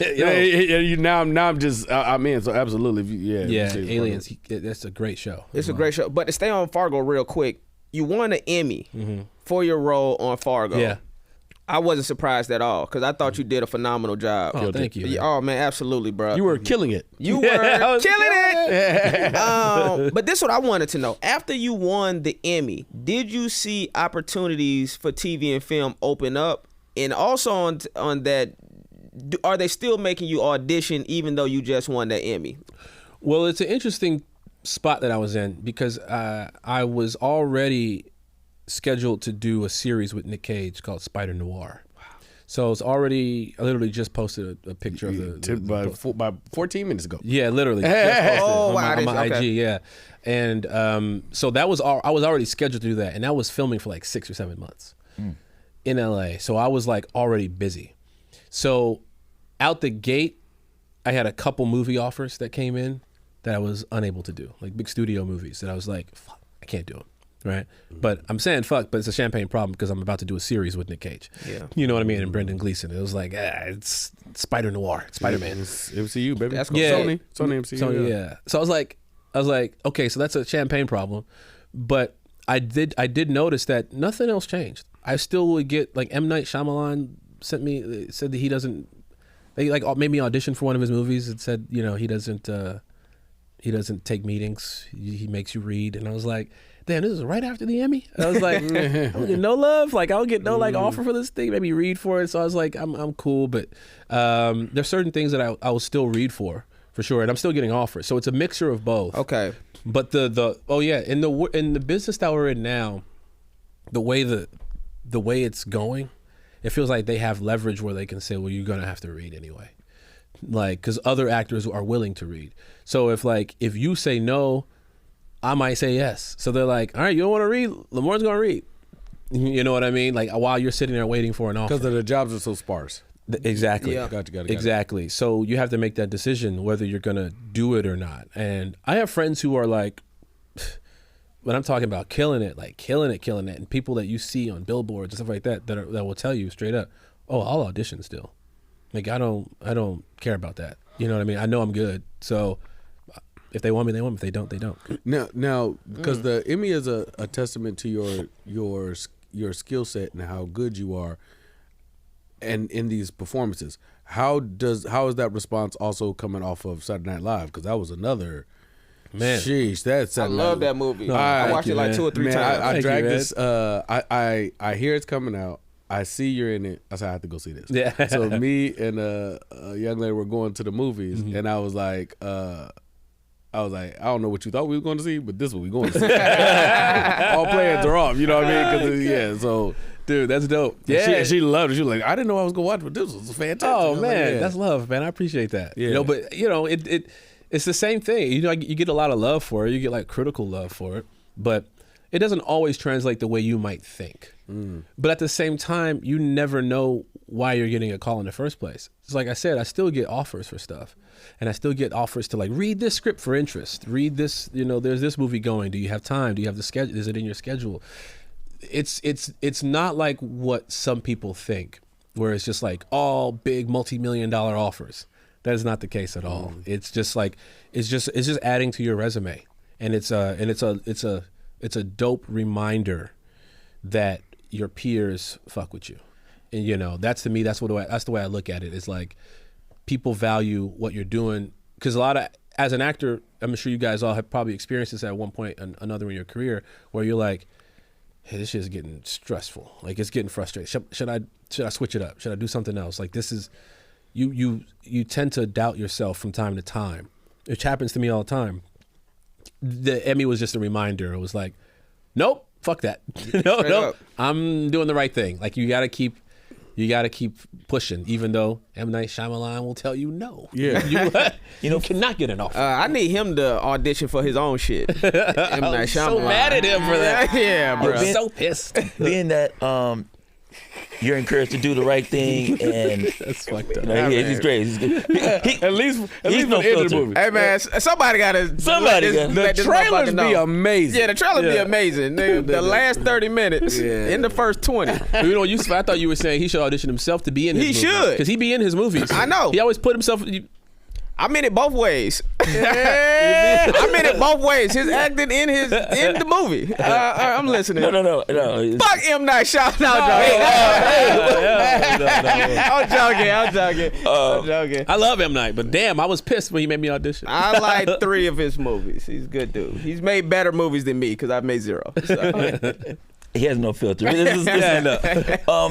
Now I'm just I'm in. So absolutely, Aliens. That's a great show. It's a great show. But to stay on Fargo real quick, you won an Emmy for your role on Fargo. Yeah. I wasn't surprised at all because I thought you did a phenomenal job. Oh, thank you. Man. Oh man, absolutely, bro. You were killing it. You were killing it. But this is what I wanted to know. After you won the Emmy, did you see opportunities for TV and film open up? And also on that, are they still making you audition even though you just won that Emmy? Well, it's an interesting spot that I was in because I was already scheduled to do a series with Nick Cage called Spider Noir. Wow. So it's already, I literally just posted a picture of the by 14 minutes ago. Yeah, literally. On my IG, yeah. And so that was I was already scheduled to do that, and that was filming for like 6 or 7 months in LA. So I was like already busy. So out the gate, I had a couple movie offers that came in that I was unable to do, like big studio movies that I was like, fuck, I can't do them. Right. But I'm saying fuck, but it's a champagne problem because I'm about to do a series with Nick Cage. Yeah. You know what I mean? And Brendan Gleeson. It was like, it's Spider Noir, Spider-Man. It's MCU, baby. That's cool. Yeah. Sony MCU. Sony, yeah. So I was like, okay, so that's a champagne problem. But I did notice that nothing else changed. I still would get like M. Night Shyamalan said that he doesn't. They like made me audition for one of his movies and said, you know, he doesn't take meetings. He makes you read. And I was like, damn, this is right after the Emmy. And I was like, I don't get no love. Like I don't get no like offer for this thing. Maybe read for it. So I was like, I'm cool. But there's certain things that I will still read for sure, and I'm still getting offers. So it's a mixture of both. Okay. But in the business that we're in now, the way it's going, it feels like they have leverage where they can say, well, you're gonna have to read anyway, like because other actors are willing to read. So if you say no, I might say yes. So they're like, all right, you don't want to read, Lamore's gonna read. You know what I mean? Like while you're sitting there waiting for an offer, because the jobs are so sparse. Exactly. Yeah. Got you. Exactly. So you have to make that decision whether you're gonna do it or not. And I have friends who are like, when I'm talking about killing it, and people that you see on billboards and stuff like that that will tell you straight up, oh, I'll audition still. Like I don't care about that. You know what I mean? I know I'm good. So if they want me, they want me. If they don't, they don't. Now, because the Emmy is a testament to your skill set and how good you are, and in these performances, how is that response also coming off of Saturday Night Live? Because that was another. Man, sheesh, that's I love that movie. No, I watched it like 2 or 3 times. I dragged this. I hear it's coming out. I see you're in it. I said I have to go see this. Yeah. So me and a young lady were going to the movies, and I was like, I don't know what you thought we were going to see, but this is what we going to see. All plans are off. You know what I mean? So. Dude, that's dope. Yeah, she loved it. She was like, I didn't know I was gonna watch, but this was fantastic. Oh man, like, that's love, man. I appreciate that. Yeah. You know, but you know, it's the same thing. You know, you get a lot of love for it. You get like critical love for it, but it doesn't always translate the way you might think. But at the same time, you never know why you're getting a call in the first place. It's like I said, I still get offers for stuff, and I still get offers to like read this script for interest. Read this. You know, there's this movie going. Do you have time? Do you have the schedule? Is it in your schedule? It's not like what some people think, where it's just like all big multi-million-dollar offers. That is not the case at all. It's just like it's just adding to your resume, and it's a dope reminder that your peers fuck with you, and you know that's the way I look at it. It's like people value what you're doing, because as an actor, I'm sure you guys all have probably experienced this at one point or another in your career, where you're like, hey, this shit is getting stressful. Like it's getting frustrating. Should I switch it up? Should I do something else? Like this is, you tend to doubt yourself from time to time, which happens to me all the time. The Emmy was just a reminder. It was like, nope, fuck that. no, I'm doing the right thing. Like you gotta keep pushing, even though M. Night Shyamalan will tell you no. Yeah. You cannot get an offer. I need him to audition for his own shit. M. Night Shyamalan. So mad at him for that. Yeah, bro. I'm so pissed. Being that you're encouraged to do the right thing, and That's fucked up. you know, he's great. He's good. At least no for the end of the filter. movie. Hey man, somebody gotta The let this trailers motherfucker know. be amazing. Yeah, the trailers be amazing. The last 30 minutes in the first 20. You know, I thought you were saying he should audition himself to be in his movies. He should. Because he be in his movies. I know. He always put himself... I'm in it both ways. I'm in it both ways. His acting in the movie. I'm listening. No. Fuck M. Night Shyamalan. I'm joking. I love M. Night, but damn, I was pissed when he made me audition. I like 3 of his movies. He's a good dude. He's made better movies than me because I've made 0. So. He has no filter.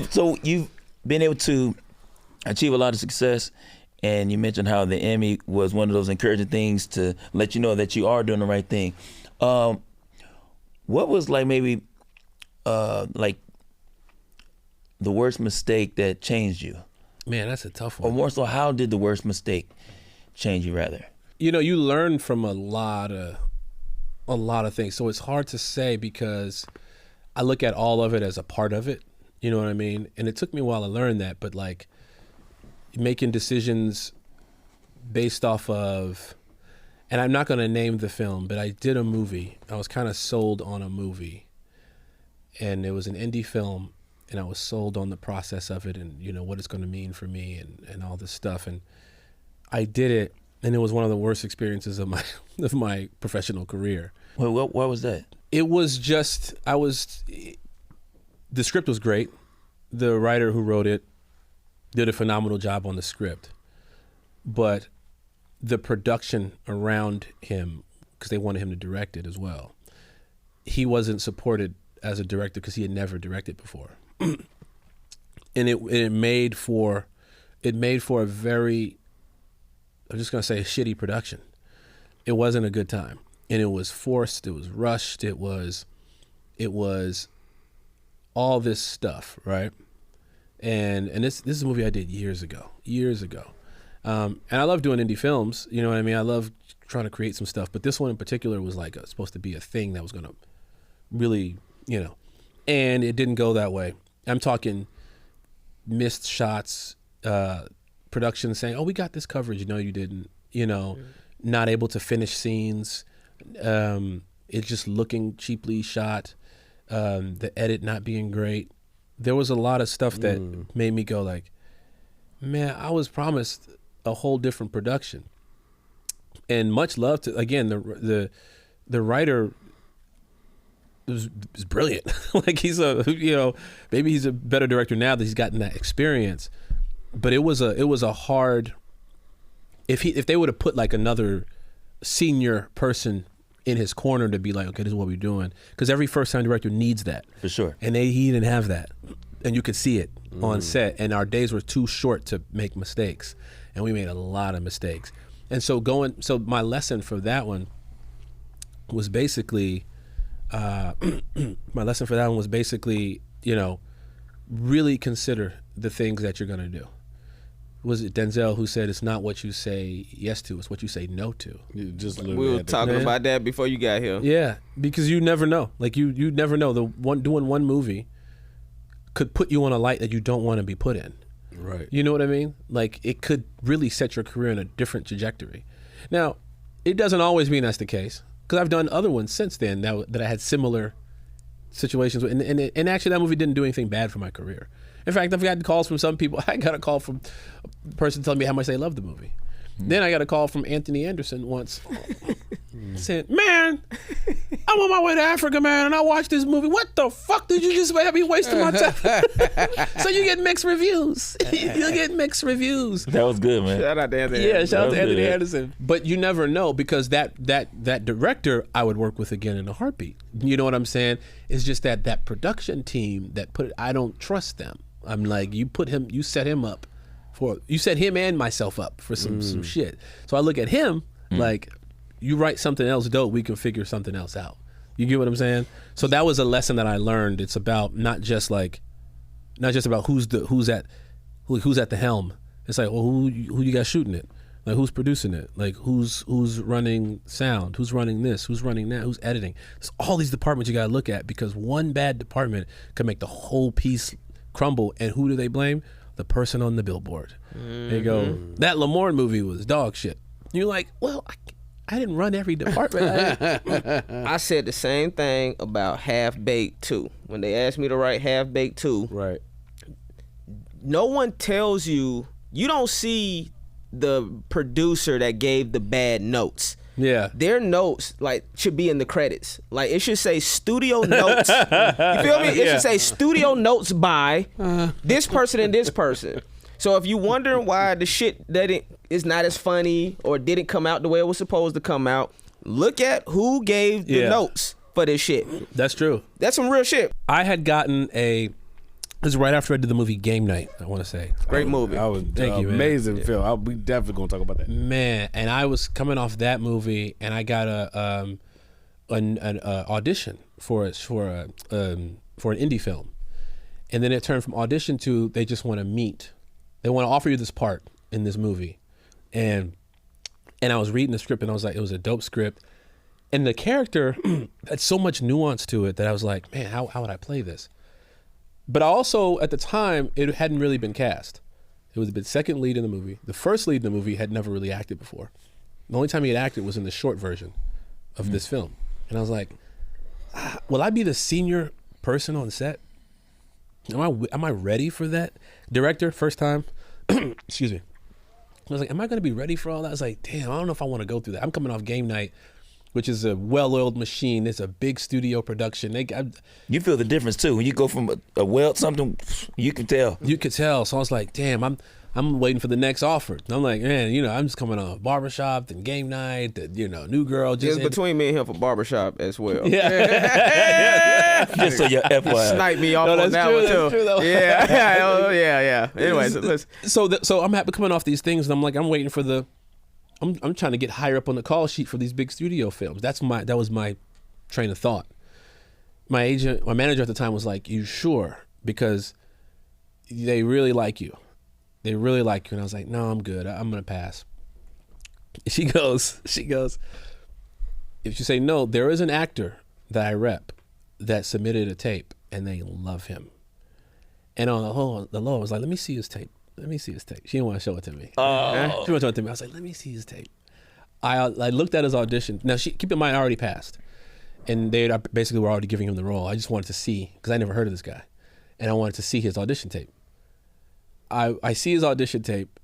So you've been able to achieve a lot of success, and you mentioned how the Emmy was one of those encouraging things to let you know that you are doing the right thing. What was like maybe like the worst mistake that changed you? Man, that's a tough Or one. more so, how did the worst mistake change you rather? You know, you learn from a lot of things. So it's hard to say because I look at all of it as a part of it. You know what I mean? And it took me a while to learn that, but like making decisions based off of, and I'm not going to name the film, but I did a movie. I was kind of sold on a movie, and it was an indie film, and I was sold on the process of it and, you know, what it's going to mean for me and all this stuff. And I did it, and it was one of the worst experiences of my professional career. Wait, what was that? It was just the script was great. The writer who wrote it did a phenomenal job on the script, but the production around him, because they wanted him to direct it as well, he wasn't supported as a director because he had never directed before. And it made for a very, I'm just gonna say, a shitty production. It wasn't a good time, and it was forced. It was rushed. It was all this stuff, right? And this is a movie I did years ago. And I love doing indie films. You know what I mean? I love trying to create some stuff, but this one in particular was like supposed to be a thing that was gonna really, and it didn't go that way. I'm talking missed shots, production saying, "Oh, we got this coverage." No, you didn't. Not able to finish scenes. It's just looking cheaply shot. The edit not being great. There was a lot of stuff that made me go like, man, I was promised a whole different production. And much love to, again, the writer was brilliant. Like he's maybe he's a better director now that he's gotten that experience. But it was a hard, if they would have put like another senior person in his corner to be like, okay, this is what we're doing, because every first-time director needs that. For sure. And he didn't have that, and you could see it on set. And our days were too short to make mistakes, and we made a lot of mistakes. And so my lesson for that one was basically, really consider the things that you're gonna do. Was it Denzel who said, "It's not what you say yes to, it's what you say no to"? We were talking about that before you got here. Yeah, because you never know. Like you never know. Doing one movie could put you on a light that you don't want to be put in. Right. You know what I mean? Like it could really set your career in a different trajectory. Now, it doesn't always mean that's the case, because I've done other ones since then that I had similar situations with, and actually that movie didn't do anything bad for my career. In fact, I've gotten calls from some people. I got a call from a person telling me how much they loved the movie. Then I got a call from Anthony Anderson once saying, "Man, I'm on my way to Africa, man, and I watched this movie. What the fuck did you just have me wasting my time?" So you get mixed reviews. You get mixed reviews. That was good, man. Shout out to Anthony. Yeah, shout out to Anthony Anderson. But you never know, because that director I would work with again in a heartbeat. You know what I'm saying? It's just that production team that I don't trust them. I'm like, you set him and myself up for some shit. So I look at him like, you write something else dope, we can figure something else out. You get what I'm saying? So that was a lesson that I learned. It's about not just about who's at the helm. It's like, well, who you got shooting it? Like, who's producing it? Like, who's running sound? Who's running this? Who's running that? Who's editing? There's all these departments you gotta look at, because one bad department can make the whole piece crumble. And who do they blame? The person on the billboard. They go, that Lamorne movie was dog shit. You're like, well, I didn't run every department. I said the same thing about Half Baked 2. When they asked me to write Half Baked 2, Right. no one tells you don't see the producer that gave the bad notes. Yeah. Their notes should be in the credits. Like, it should say studio notes. You feel me? It should say studio notes by this person and this person. So if you wondering why the shit is not as funny or didn't come out the way it was supposed to come out, look at who gave the notes for this shit. That's true. That's some real shit. I had gotten this is right after I did the movie Game Night, I want to say. Great movie. That was Thank you, man. amazing film. We definitely gonna talk about that. Man, and I was coming off that movie, and I got an audition for an indie film, and then it turned from audition to they just want to meet. They want to offer you this part in this movie, and I was reading the script, and I was like, it was a dope script, and the character had so much nuance to it that I was like, man, how would I play this? But also, at the time, it hadn't really been cast. It was the second lead in the movie. The first lead in the movie had never really acted before. The only time he had acted was in the short version of this film. And I was like, will I be the senior person on set? Am I ready for that? Director, first time. Excuse me. I was like, am I going to be ready for all that? I was like, damn, I don't know if I want to go through that. I'm coming off Game Night, which is a well-oiled machine. It's a big studio production. You feel the difference too when you go from a weld something. You can tell. You could tell. So I was like, damn, I'm waiting for the next offer. And I'm like, man, I'm just coming on barbershop, then game night, then, New Girl. It's between me and him for barbershop as well. Yeah. Just so your FYI. Snipe me off on that one too. True, yeah. Anyways, so I'm coming off these things, and I'm like, I'm waiting for I'm trying to get higher up on the call sheet for these big studio films. That was my train of thought. My manager at the time was like, "You sure?" Because they really like you. They really like you. And I was like, "No, I'm good. I'm gonna pass." She goes, "If you say no, there is an actor that I rep that submitted a tape, and they love him." And on the low, I was like, "Let me see his tape. Let me see his tape." She didn't want to show it to me. She didn't want to show it to me. I was like, "Let me see his tape." I looked at his audition. Now, keep in mind, I already passed. And they basically were already giving him the role. I just wanted to see, because I never heard of this guy. And I wanted to see his audition tape. I see his audition tape,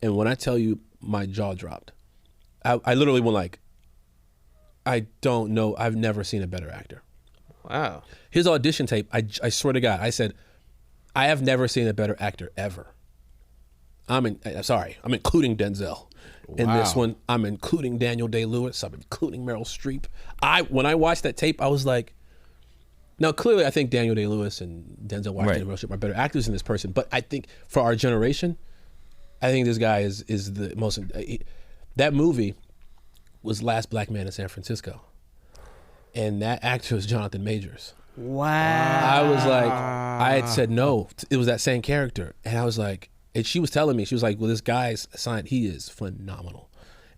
and when I tell you, my jaw dropped. I literally went like, I don't know. I've never seen a better actor. Wow. His audition tape, I swear to God, I said, I have never seen a better actor ever. I'm including Denzel. In this one, I'm including Daniel Day-Lewis. I'm including Meryl Streep. When I watched that tape, I was like, now clearly I think Daniel Day-Lewis and Denzel Washington and Meryl Streep are better actors than this person. But I think for our generation, I think this guy is the most. That movie was Last Black Man in San Francisco, and that actor was Jonathan Majors. Wow. I was like, I had said no. It was that same character, and I was like. And she was telling me, she was like, well, this guy's assigned, he is phenomenal.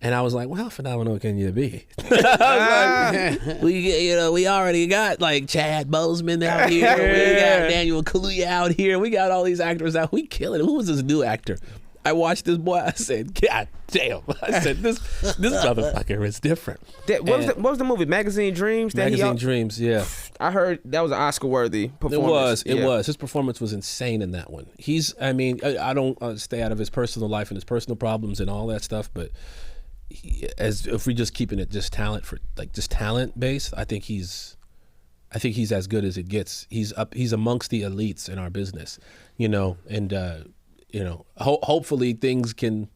And I was like, well, how phenomenal can you be? I was like, we already got like Chad Boseman out here. We got Daniel Kaluuya out here. We got all these actors out. We killing it. Who was this new actor? I watched this boy. I said, God damn. I said, this motherfucker is different. What was the movie? Magazine Dreams? Magazine Dreams, yeah. I heard that was an Oscar-worthy performance. It was. His performance was insane in that one. I don't stay out of his personal life and his personal problems and all that stuff, but if we're just keeping it just talent based, I think he's as good as it gets. He's amongst the elites in our business, and hopefully things can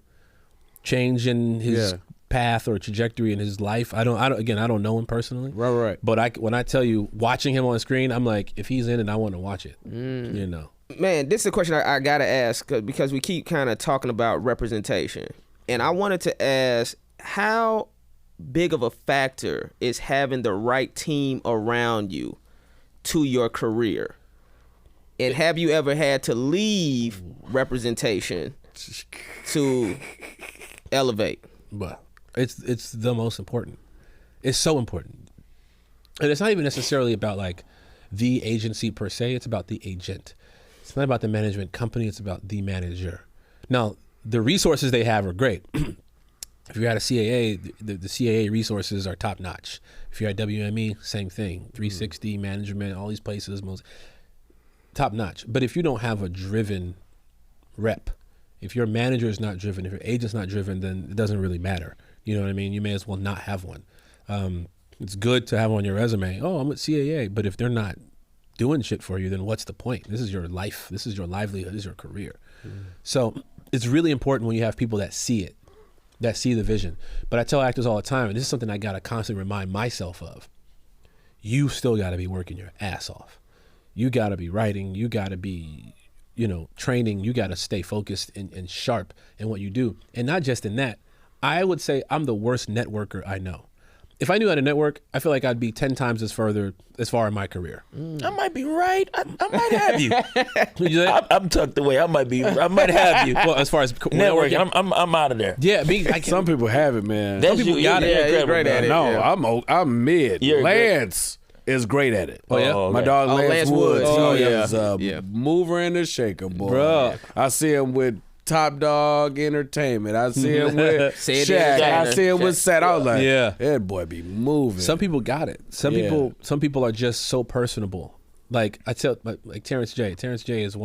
change in his path or trajectory in his life. I don't know him personally. Right. But when I tell you, watching him on screen, I'm like, if he's in it, I want to watch it. Man, this is a question I gotta ask because we keep kind of talking about representation, and I wanted to ask, how big of a factor is having the right team around you to your career? And have you ever had to leave representation to elevate? But it's the most important. It's so important. And it's not even necessarily about like the agency per se. It's about the agent. It's not about the management company. It's about the manager. Now, the resources they have are great. If you're at a CAA, the CAA resources are top notch. If you're at WME, same thing. 360 management, all these places, most top notch. But if you don't have a driven rep, if your manager is not driven, if your agent's not driven, then it doesn't really matter. You know what I mean? You may as well not have one. It's good to have on your resume, oh, I'm at CAA, but if they're not doing shit for you, then what's the point? This is your life. This is your livelihood. This is your career. So it's really important when you have people that see it, that see the vision. But I tell actors all the time, and this is something I got to constantly remind myself of, you still got to be working your ass off. You got to be writing. You got to be, training. You got to stay focused and sharp in what you do. And not just in that. I would say I'm the worst networker I know. If I knew how to network, I feel like I'd be 10 times as far in my career. I might be right. I might have you. I'm tucked away. I might have you. Well, as far as networking, I'm out of there. Yeah, some people have it, man. Some people got it. You're great at it. No, yeah. I'm mid. Lance is great at it. Oh yeah, okay. My dog Lance Woods. Woods. He's a mover and a shaker, boy. Bro. I see him with Top Dog Entertainment. I see him with Shaq. I see him with Seth. I was like, that boy be moving. Some people got it. Some people are just so personable. Like I tell, like Terrence J. Terrence J is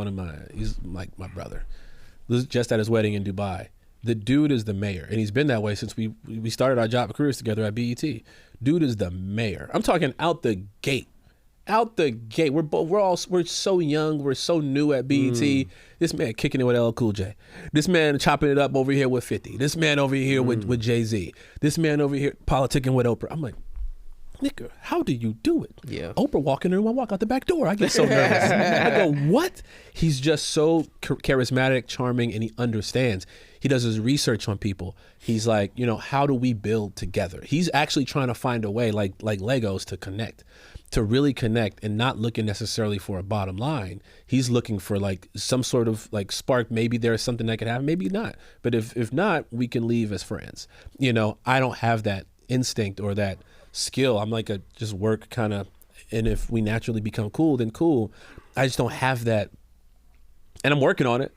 he's like my brother. Was just at his wedding in Dubai, The dude is the mayor, and he's been that way since we started our job careers together at BET. Dude is the mayor. I'm talking out the gate. Out the gate. We're so young. We're so new at BET. This man kicking it with LL Cool J. This man chopping it up over here with 50. This man over here with Jay-Z. This man over here politicking with Oprah. I'm like, nigga, how do you do it? Yeah. Oprah walking in the room, I walk out the back door. I get so nervous. I go, what? He's just so charismatic, charming, and he understands. He does his research on people. He's like, how do we build together? He's actually trying to find a way, like Legos, to connect, to really connect, and not looking necessarily for a bottom line. He's looking for like some sort of like spark. Maybe there's something that could happen, maybe not. But if not, we can leave as friends. I don't have that instinct or that skill. I'm like a just work kind of, and if we naturally become cool, then cool. I just don't have that, and I'm working on it.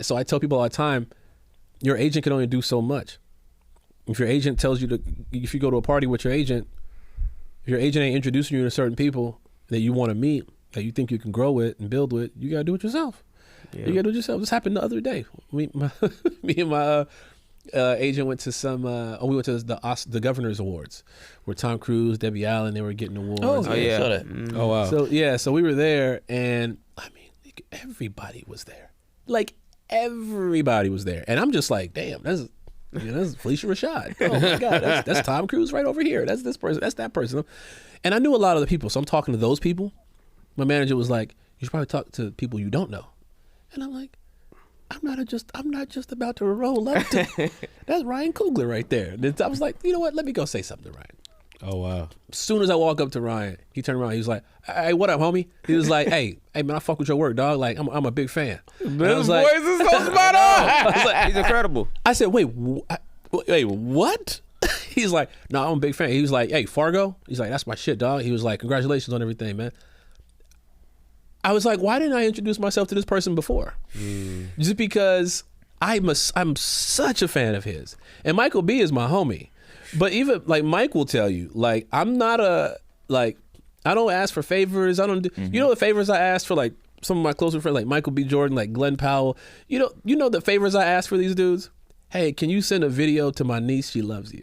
So I tell people all the time, your agent can only do so much. If your agent tells you if you go to a party with your agent, if your agent ain't introducing you to certain people that you want to meet, that you think you can grow with and build with, you gotta do it yourself. Yeah. You gotta do it yourself. This happened the other day. Me and my agent went to we went to the Governor's Awards, where Tom Cruise, Debbie Allen, they were getting awards. Oh yeah, saw that. Oh wow. So we were there, and I mean, everybody was there. Like everybody was there, and I'm just like, damn, that's Felicia Rashad. Oh my God, that's Tom Cruise right over here. That's this person. That's that person. And I knew a lot of the people, so I'm talking to those people. My manager was like, you should probably talk to people you don't know, and I'm like, I'm not just about to roll up to that's Ryan Coogler right there. And I was like, you know what? Let me go say something to Ryan. Oh wow. As soon as I walk up to Ryan, he turned around. He was like, "Hey, what up, homie?" He was like, "Hey, man, I fuck with your work, dog. Like, I'm a big fan." This voice is so spot on. He's incredible. I said, "Wait, what?" He's like, "No, I'm a big fan." He was like, "Hey, Fargo." He's like, "That's my shit, dog." He was like, "Congratulations on everything, man." I was like, "Why didn't I introduce myself to this person before?" Just because I'm such a fan of his, and Michael B is my homie. But even like Mike will tell you, like I'm not I don't ask for favors. I don't do, you know the favors I asked for like some of my closer friends like Michael B. Jordan, like Glenn Powell. You know the favors I asked for these dudes? Hey, can you send a video to my niece? She loves you.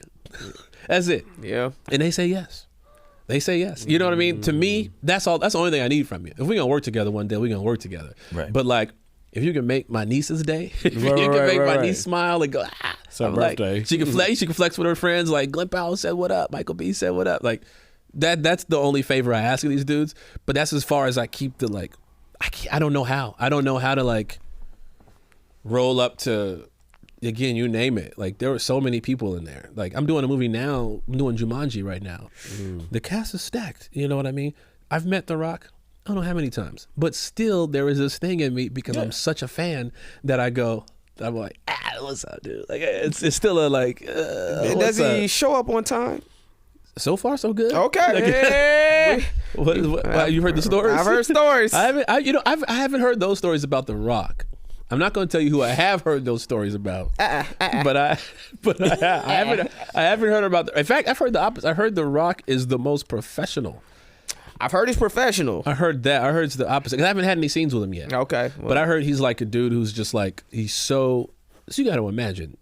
That's it. Yeah. And they say yes. You know what I mean? To me, that's all. That's the only thing I need from you. If we're gonna work together one day, we're gonna work together. Right. But like, if you can make my niece's day, if you can make my niece smile and go, it's her birthday. Like, she can flex with her friends. Like Glenn Powell said, "What up?" Michael B said, "What up?" Like that's the only favor I ask of these dudes. But that's as far as I keep the like. I don't know how. I don't know how to like roll up to. Again, you name it. Like there were so many people in there. Like I'm doing a movie now. I'm doing Jumanji right now. The cast is stacked. You know what I mean? I've met The Rock. I don't know how many times, but still there is this thing in me because I'm such a fan that I'm like, what's up, dude? Like it's still a like. Does he show up on time? So far, so good. Okay. What, you heard the stories? I've heard stories. I haven't heard those stories about The Rock. I'm not going to tell you who I have heard those stories about, but I haven't heard about. In fact, I've heard the opposite. I heard The Rock is the most professional. I've heard he's professional. I heard that. I heard it's the opposite. 'Cause I haven't had any scenes with him yet. Okay, well. But I heard he's like a dude who's just like he's so. So you got to imagine.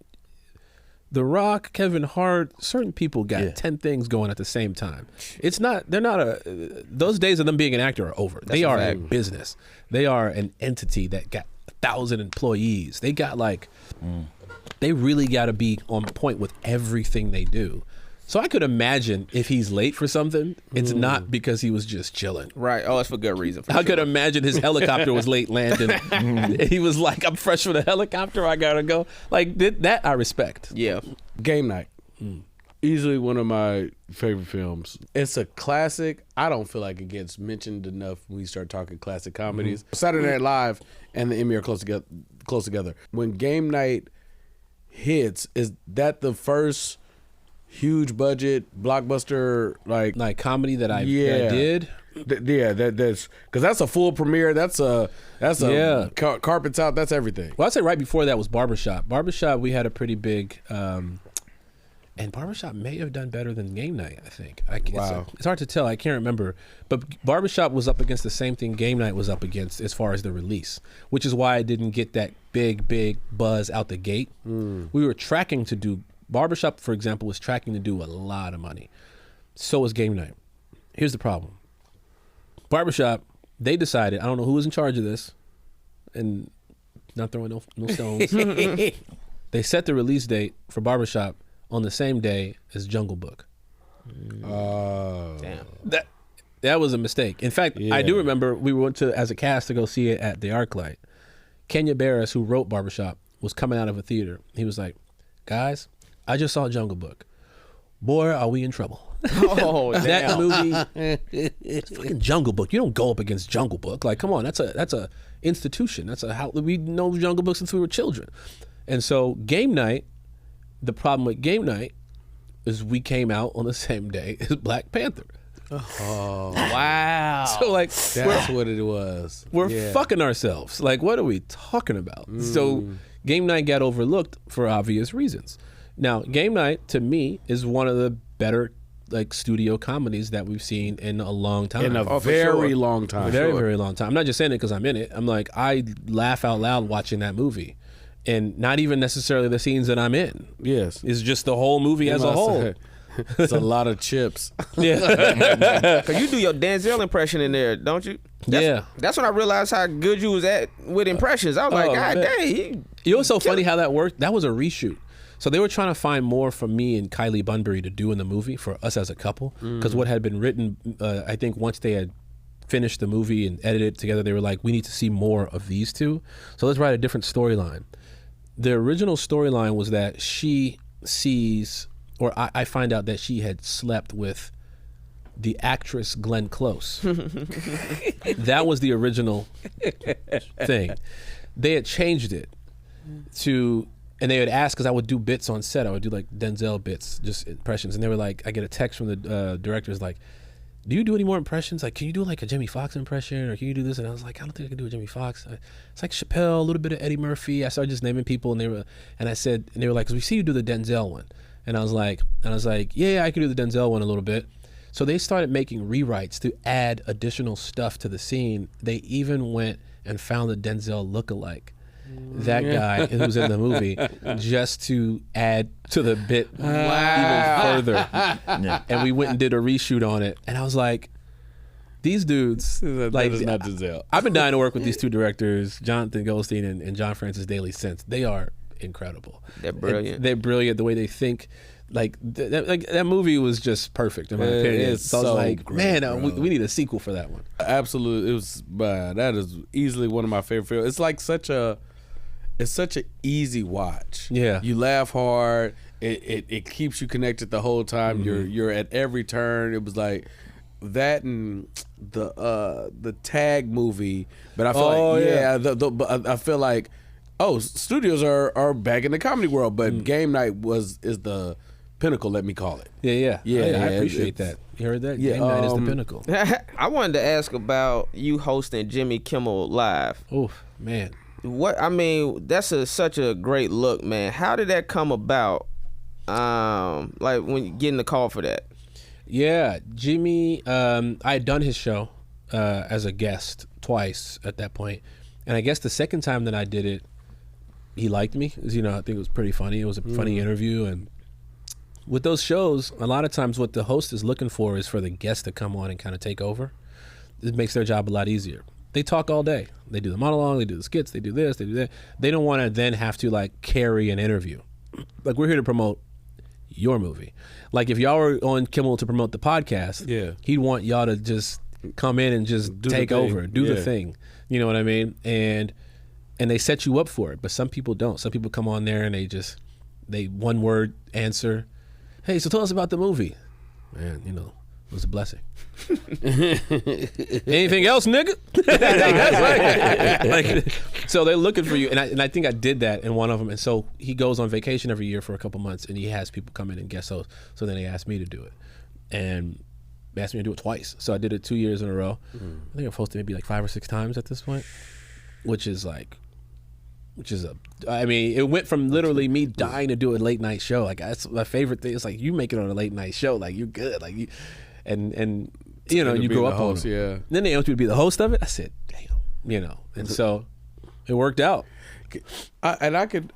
The Rock, Kevin Hart, certain people got 10 things going at the same time. It's not. They're not a. Those days of them being an actor are over. They are a business. They are an entity that got 1,000 employees. They got like, they really got to be on point with everything they do. So I could imagine if he's late for something, it's not because he was just chilling. Right. Oh, it's for good reason. I could imagine his helicopter was late landing. He was like, I'm fresh for the helicopter. I got to go. Like that I respect. Yeah. Game Night. Easily one of my favorite films. It's a classic. I don't feel like it gets mentioned enough when we start talking classic comedies. Saturday Night Live and the Emmy are close together. When Game Night hits, is that the first huge budget blockbuster like comedy that I did? That's because that's a full premiere. That's a carpets out. That's everything. Well, I'd say right before that was Barbershop. Barbershop, we had a pretty big. And Barbershop may have done better than Game Night, I think. Wow. It's hard to tell. I can't remember. But Barbershop was up against the same thing Game Night was up against as far as the release, which is why I didn't get that big buzz out the gate. We were tracking to do, Barbershop, for example, was tracking to do a lot of money. So was Game Night. Here's the problem. Barbershop, they decided, I don't know who was in charge of this, and not throwing no stones. They set the release date for Barbershop on the same day as Jungle Book. Damn. That was a mistake. In fact, I do remember we went to as a cast to go see it at the ArcLight. Kenya Barris, who wrote Barbershop, was coming out of a theater. He was like, "Guys, I just saw Jungle Book. Boy, are we in trouble." Oh, That damn. movie, it's fucking Jungle Book. You don't go up against Jungle Book. Like, come on, that's a institution. We know Jungle Book since we were children. And so Game Night, the problem with Game Night is we came out on the same day as Black Panther. Oh, Wow. So like that's what it was. we're fucking ourselves. Like, what are we talking about? So Game Night got overlooked for obvious reasons. Now, Game Night to me is one of the better like studio comedies that we've seen in a long time. In a for very sure. long time. very, very long time. I'm not just saying it because I'm in it. I'm like, I laugh out loud watching that movie. And not even necessarily the scenes that I'm in. Yes. It's just the whole movie as a whole. It's a lot of chips. Yeah. Cause you do your Denzel impression in there, don't you? Yeah. That's when I realized how good you was at with impressions. I was like, Oh, God man. dang. You know what's so funny how that worked? That was a reshoot. So they were trying to find more from me and Kylie Bunbury to do in the movie for us as a couple. Because what had been written, I think once they had finished the movie and edited it together, they were like, we need to see more of these two. So let's write a different storyline. The original storyline was that she sees, or I find out that she had slept with the actress Glenn Close. That was the original thing. They had changed it to, and they would ask, because I would do bits on set. I would do like Denzel bits, just impressions. And they were like, I get a text from the directors like, do you do any more impressions? Like, can you do like a Jimmy Foxx impression, or can you do this? And I was like, I don't think I can do a Jimmy Foxx. It's like Chappelle, a little bit of Eddie Murphy. I started just naming people, and they were like, because we see you do the Denzel one, and I was like, yeah, I can do the Denzel one a little bit. So they started making rewrites to add additional stuff to the scene. They even went and found the Denzel lookalike, that guy who's in the movie, just to add to the bit even further. Yeah. And we went and did a reshoot on it. And I was like, these dudes, like, that is not Denzel. I've been dying to work with these two directors, Jonathan Goldstein and John Francis Daly, since. They are incredible. They're brilliant. And they're brilliant. The way they think. Like that movie was just perfect in my opinion. It's So I was so like, great, man, bro. we need a sequel for that one. Absolutely, it was. That is easily one of my favorite films. It's like such an easy watch. Yeah. you laugh hard. It keeps you connected the whole time. You're at every turn. It was like that and the Tag movie. But I feel I feel like studios are back in the comedy world, but Game Night is the pinnacle, let me call it. Yeah. Yeah, I yeah, appreciate it's- that. You heard that? Yeah, Game Night is the pinnacle. I wanted to ask about you hosting Jimmy Kimmel Live. Oof, man. That's such a great look, man. How did that come about? Like when you getting the call for that. Yeah, Jimmy, I had done his show as a guest twice at that point. And I guess the second time that I did it, he liked me. I think it was pretty funny. It was a funny interview. And with those shows, a lot of times what the host is looking for is for the guest to come on and kind of take over. It makes their job a lot easier. They talk all day. They do the monologue, they do the skits, they do this, they do that. They don't want to then have to like carry an interview. Like, we're here to promote your movie. Like, if y'all were on Kimmel to promote the podcast, he'd want y'all to just come in and just take over, do the thing. You know what I mean? And they set you up for it, but some people don't. Some people come on there and they one word answer. Hey, so tell us about the movie. Man, it was a blessing. Anything else, nigga? So they're looking for you, and I think I did that in one of them. And so he goes on vacation every year for a couple months, and he has people come in and guest host. So then they asked me to do it, and they asked me to do it twice. So I did it 2 years in a row. I think I've hosted maybe like 5 or 6 times at this point, which is like which is I mean, it went from literally me dying to do a late night show. Like that's my favorite thing. It's like you make it on a late night show, like you're good, like you, and you know, you grow up host, on it. yeah. Then they asked me to be the host of it. I said, damn, you know, and so it worked out. I could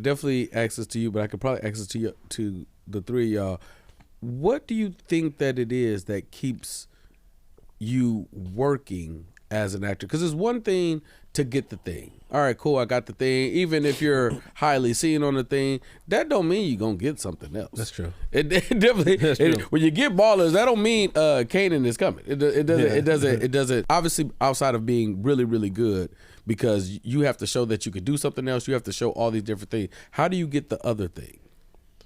definitely access to you, but I could probably access to the three of y'all. What do you think that it is that keeps you working as an actor? Because it's one thing to get the thing. All right, cool, I got the thing. Even if you're highly seen on the thing, that don't mean you're gonna get something else. That's true. It definitely. That's true. When you get ballers, that don't mean Kanan is coming. It doesn't. It doesn't. Obviously, outside of being really, really good, because you have to show that you could do something else. You have to show all these different things. How do you get the other thing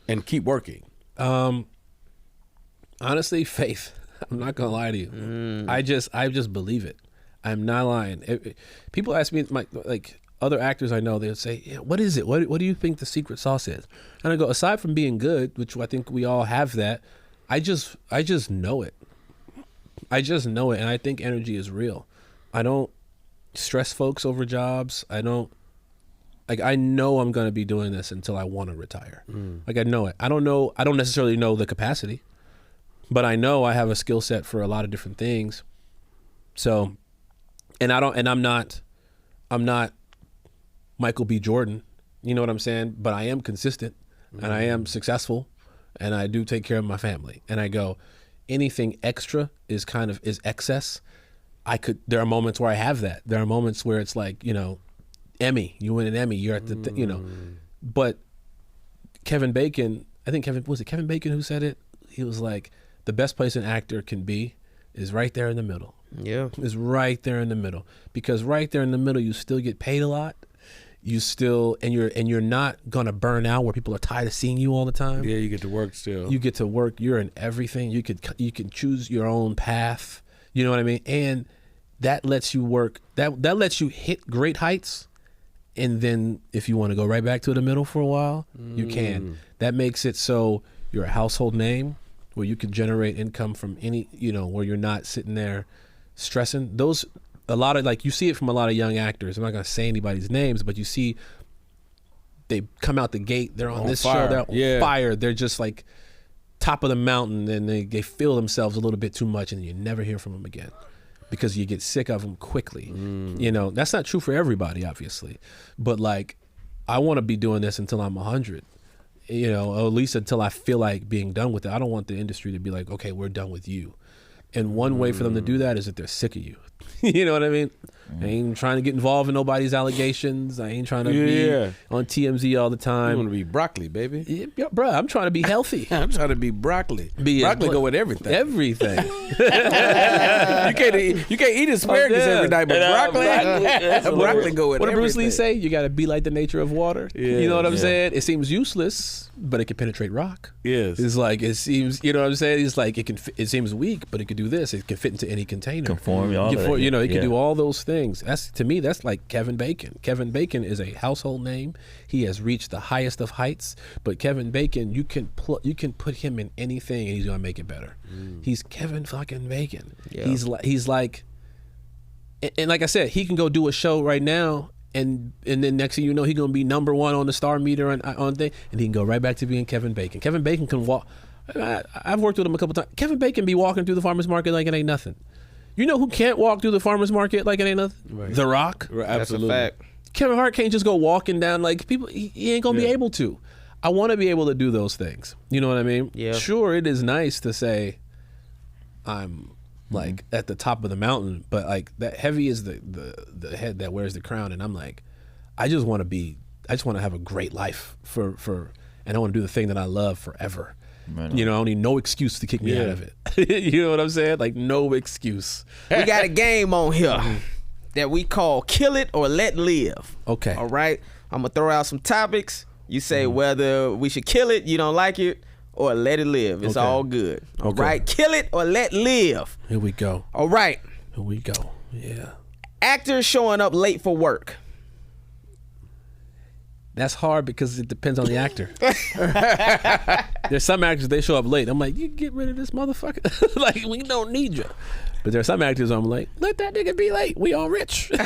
and keep working? Honestly, faith. I'm not gonna lie to you. I just believe it. I'm not lying. People ask me, like other actors I know, they'll say, yeah, "What is it? What do you think the secret sauce is?" And I go, aside from being good, which I think we all have that, I just know it. I just know it, and I think energy is real. I don't stress folks over jobs. I know I'm gonna be doing this until I want to retire. Like I know it. I don't necessarily know the capacity, but I know I have a skill set for a lot of different things. So, I'm not Michael B. Jordan, you know what I'm saying? But I am consistent and I am successful and I do take care of my family. And I go, anything extra is excess. There are moments where I have that. There are moments where it's like, you know, Emmy, you win an Emmy, you're at the, you know, but Kevin Bacon, I think was it Kevin Bacon who said it? He was like, the best place an actor can be is right there in the middle. Yeah. Is right there in the middle. Because right there in the middle, you still get paid a lot. You still, and you're not gonna burn out where people are tired of seeing you all the time. Yeah, you get to work still. You get to work. You're in everything. You can choose your own path. You know what I mean? And that lets you work. That lets you hit great heights. And then if you want to go right back to the middle for a while, you can. That makes it so you're a household name where you can generate income from any, you know, where you're not sitting there stressing. A lot of, like, you see it from a lot of young actors. I'm not going to say anybody's names, but you see they come out the gate, they're on this fire. show, they're on fire. They're just like top of the mountain, and they feel themselves a little bit too much, and you never hear from them again because you get sick of them quickly. You know, that's not true for everybody, obviously. But, like, I want to be doing this until I'm 100, you know, or at least until I feel like being done with it. I don't want the industry to be like, okay, we're done with you. And one way for them to do that is that they're sick of you. You know what I mean? I ain't trying to get involved in nobody's allegations. I ain't trying to be on TMZ all the time. You want to be broccoli, baby. Yeah, bro, I'm trying to be healthy. I'm trying to be broccoli. Broccoli go with everything. Everything. You can't eat asparagus every night, but broccoli go with everything. What did Bruce Lee say? You got to be like the nature of water. You know what I'm saying? It seems useless, but it can penetrate rock. Yes. It's like, it seems, you know what I'm saying? It's like, it seems weak, but it could do this. It can fit into any container. Conform, all that. You know, it can do all those things. To me, that's like Kevin Bacon. Kevin Bacon is a household name. He has reached the highest of heights. But Kevin Bacon, you can put him in anything, and he's gonna make it better. He's Kevin fucking Bacon. Yeah. He's like, and like I said, he can go do a show right now, and then next thing you know, he's gonna be number one on the star meter on thing, and he can go right back to being Kevin Bacon. Kevin Bacon can walk. I've worked with him a couple times. Kevin Bacon be walking through the farmer's market like it ain't nothing. You know who can't walk through the farmer's market like it ain't nothing? Right. The Rock. Right, absolutely. That's a fact. Kevin Hart can't just go walking down like people. He ain't gonna be able to. I want to be able to do those things. You know what I mean? Yeah. Sure, it is nice to say I'm like at the top of the mountain, but like that heavy is the head that wears the crown, and I'm like, I just want to have a great life for, and I want to do the thing that I love forever. Right. You know, I don't need no excuse to kick me out of it. You know what I'm saying? Like, no excuse. We got a game on here that we call Kill It or Let Live. Okay. All right? I'm going to throw out some topics. You say whether we should kill it, you don't like it, or let it live. It's all good. All right? Kill it or let live. Here we go. All right. Here we go. Yeah. Actors showing up late for work. That's hard because it depends on the actor. There's some actors, they show up late. I'm like, you get rid of this motherfucker. Like, we don't need you. But there are some actors I'm like, let that nigga be late. We all rich. If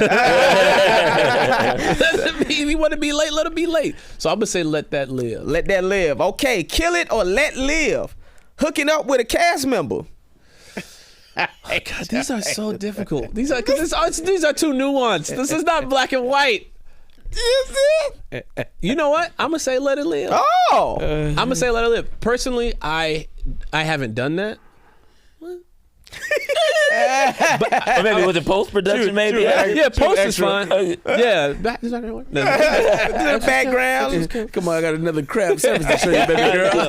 you want to be late, let him be late. So I'm going to say let that live. Let that live. Okay, kill it or let live. Hooking up with a cast member. God, these are so difficult. These are too nuanced. This is not black and white. Is it? You know what? I'm gonna say let it live. Oh, I'm gonna say let it live. Personally, I haven't done that. Or maybe was it post production? Maybe. Yeah, post is fine. Yeah, is that gonna work? No. the background. Come on, I got another crab service to show you, baby girl.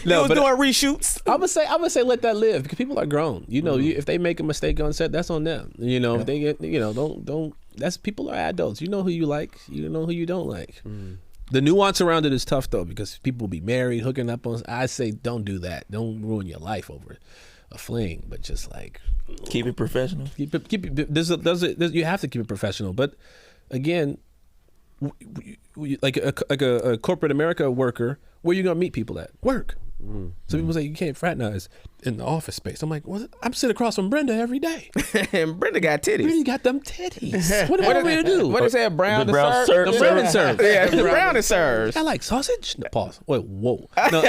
No, was doing reshoots. I'm gonna say let that live because people are grown. You know, if they make a mistake on set, that's on them. You know, if they get, don't. That's people are adults. You know who you like. You know who you don't like. The nuance around it is tough though because people will be married, hooking up on. I say don't do that. Don't ruin your life over a fling, but just like keep it professional. Keep it. You have to keep it professional. But again, like a corporate America worker, where you gonna meet people at? Work. So people say you can't fraternize in the office space. I'm like, well, I'm sitting across from Brenda every day. And Brenda got titties. Brenda got them titties. What am I going to do? What is that? Brown The brown and serve. The brown and serve. Yeah, the brown and serves. I like sausage. No, pause. Wait, whoa. No.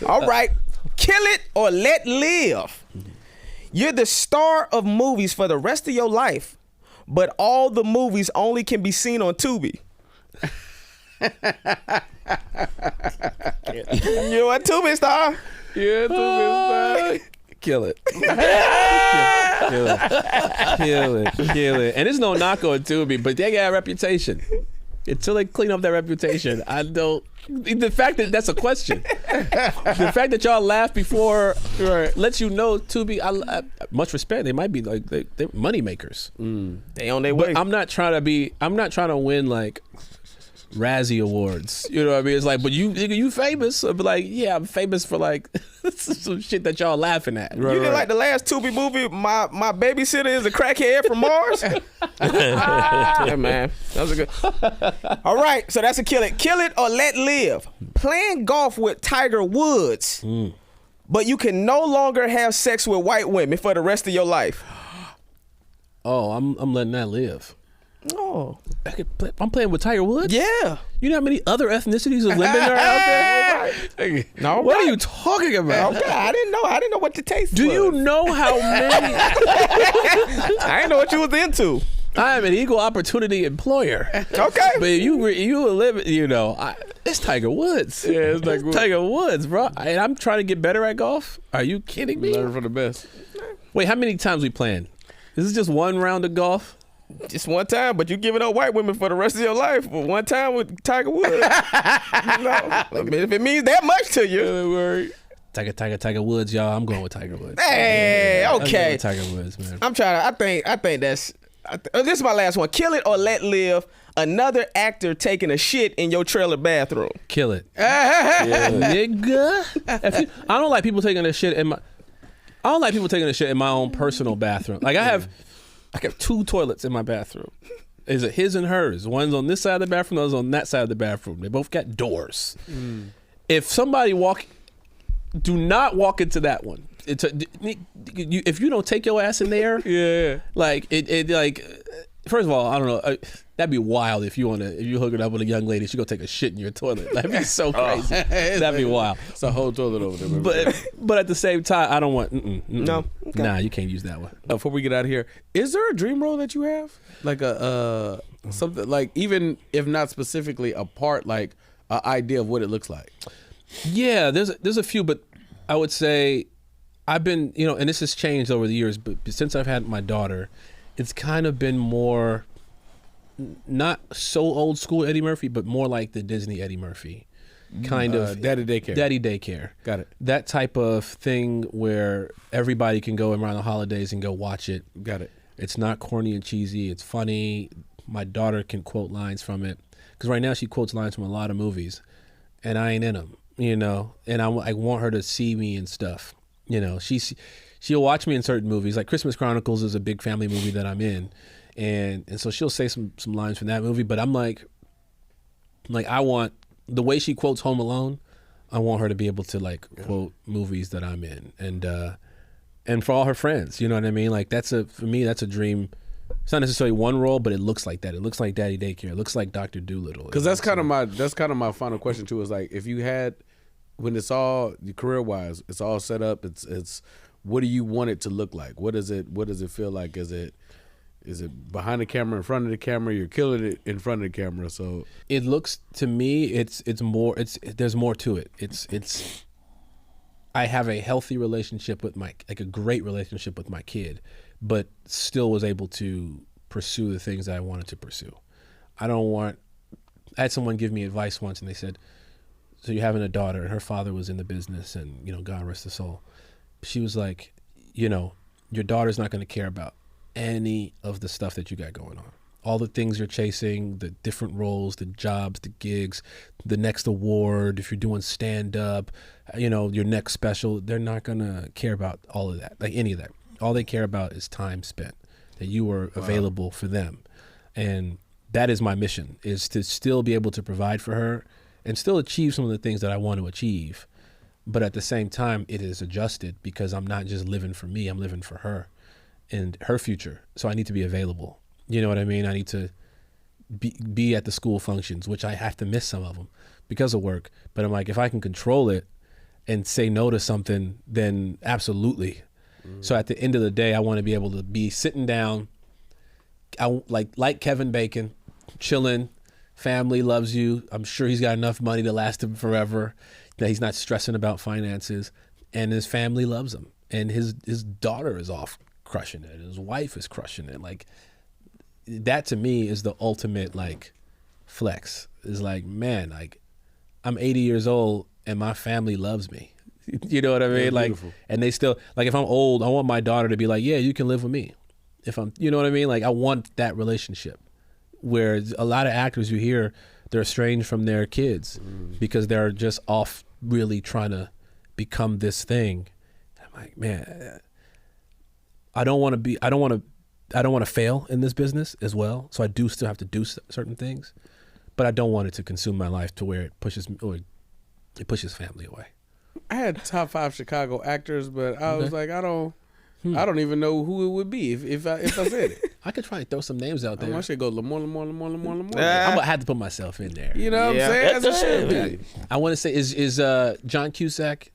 All right, kill it or let live. You're the star of movies for the rest of your life, but all the movies only can be seen on Tubi. You're a Tubi star. Yeah, Tubi star. Kill it. Kill it. And it's no knock on Tubi, but they got a reputation. Until they clean up that reputation, I don't. The fact that that's a question. The fact that y'all laugh before lets you know Tubi. I much respect. They might be like they're money makers. They on their way. But I'm not trying to win like Razzie Awards. You know what I mean? It's like, but you famous. But like, yeah, I'm famous for like some shit that y'all laughing at. You didn't like the last Tubi movie, My Babysitter is a Crackhead from Mars? Yeah, man. That was a good. All right, so that's a kill it. Kill it or let live. Playing golf with Tiger Woods, but you can no longer have sex with white women for the rest of your life. Oh, I'm letting that live. Oh. I'm playing with Tiger Woods? Yeah. You know how many other ethnicities of women are out there? No, what are you talking about? Okay, I didn't know what the taste Do was. you know how many? I didn't know what you was into. I am an equal opportunity employer. Okay. But you live, it's Tiger Woods. Yeah, it's like Tiger Woods, bro. And I'm trying to get better at golf. Are you kidding me? Learn from the best. Wait, how many times we playing? Is this just one round of golf? Just one time, but you giving up white women for the rest of your life. But one time with Tiger Woods. I mean, if it means that much to you. Tiger Woods, y'all. I'm going with Tiger Woods. Hey, I'm going okay. with Tiger Woods, man. I'm trying to. I think that's. This is my last one. Kill it or let live. Another actor taking a shit in your trailer bathroom. Kill it, nigga. I don't like people taking a shit in my. I don't like people taking a shit in my own personal bathroom. Like I have 2 toilets in my bathroom. Is it his and hers? One's on this side of the bathroom, the other's on that side of the bathroom. They both got doors. If somebody do not walk into that one. If you don't take your ass in there, like first of all, I don't know. That'd be wild if you hooking up with a young lady, she gonna take a shit in your toilet. That'd be so crazy. That'd be wild. It's a whole toilet over there. But at the same time, I don't want. No, okay. Nah, you can't use that one. Before we get out of here, is there a dream role that you have? Like a something like, even if not specifically a part, like an idea of what it looks like? Yeah, there's a few, but I would say I've been, and this has changed over the years, but since I've had my daughter, it's kind of been more not so old school Eddie Murphy, but more like the Disney Eddie Murphy. Kind of Daddy Daycare. Daddy Daycare. Got it. That type of thing where everybody can go around the holidays and go watch it. Got it. It's not corny and cheesy. It's funny. My daughter can quote lines from it. Because right now she quotes lines from a lot of movies. And I ain't in them, And I want her to see me and stuff. She'll watch me in certain movies. Like Christmas Chronicles is a big family movie that I'm in. And so she'll say some lines from that movie. But I'm like, Like I want the way she quotes Home Alone. I want her to be able to like quote movies that I'm in, and for all her friends, you know what I mean? Like for me that's a dream. It's not necessarily one role, but it looks like that. It looks like Daddy Daycare. It looks like Dr. Doolittle. Because that's kind of my final question too. Is like if you had, when it's all career wise, it's all set up. It's what do you want it to look like? What does it feel like? Is it behind the camera, in front of the camera? You're killing it in front of the camera. So it looks to me, it's more. There's more to it. It's. I have a healthy relationship with a great relationship with my kid, but still was able to pursue the things that I wanted to pursue. I had someone give me advice once, and they said, so you're having a daughter, and her father was in the business, and God rest his soul. She was like, your daughter's not going to care about any of the stuff that you got going on. All the things you're chasing, the different roles, the jobs, the gigs, the next award, if you're doing stand-up, your next special, they're not going to care about all of that, like any of that. All they care about is time spent, that you were available for them. And that is my mission, is to still be able to provide for her and still achieve some of the things that I want to achieve. But at the same time, it is adjusted because I'm not just living for me, I'm living for her and her future. So I need to be available. You know what I mean? I need to be at the school functions, which I have to miss some of them because of work. But I'm like, if I can control it and say no to something, then absolutely. So at the end of the day, I want to be able to be sitting down, like Kevin Bacon, chilling, family loves you. I'm sure he's got enough money to last him forever, that he's not stressing about finances, and his family loves him. And his daughter is off crushing it, and his wife is crushing it. Like, that to me is the ultimate like flex. Is like, man, like I'm 80 years old and my family loves me. You know what I mean? Yeah, like, beautiful. and they still, like, if I'm old, I want my daughter to be like, yeah, you can live with me. If I'm, you know what I mean? Like, I want that relationship. Where a lot of actors you hear, they're estranged from their kids because they're just off really trying to become this thing. I'm like, man, I don't want to fail in this business as well. So I do still have to do certain things, but I don't want it to consume my life to where it pushes family away. I had top 5 Chicago actors, but I was like, I don't even know who it would be if I said it. I could try and throw some names out there. I should go Lamar. I'm gonna have to put myself in there. You know what I'm saying? That's a shit. I want to say is John Cusack.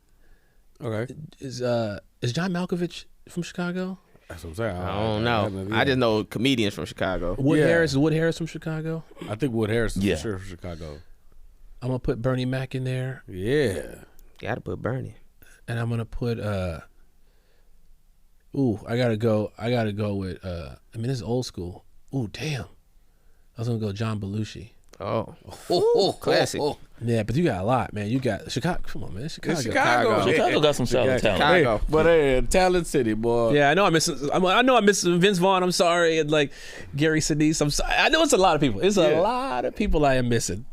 Okay. Is John Malkovich from Chicago? That's what I'm saying. I don't know. I just know comedians from Chicago. Wood Harris from Chicago. I think Wood Harris is for sure from Chicago. I'm gonna put Bernie Mac in there. Yeah. Gotta put Bernie. And I'm gonna put I gotta go with this is old school. Ooh, damn. I was gonna go John Belushi. Classic. Yeah, but you got a lot, man. You got Chicago. Come on, man. Chicago. Chicago got some solid talent. Chicago. But hey, talent city, boy. Yeah, I know I'm missing Vince Vaughn. I'm sorry, and like Gary Sinise. I'm sorry. I know it's a lot of people. It's a lot of people I am missing.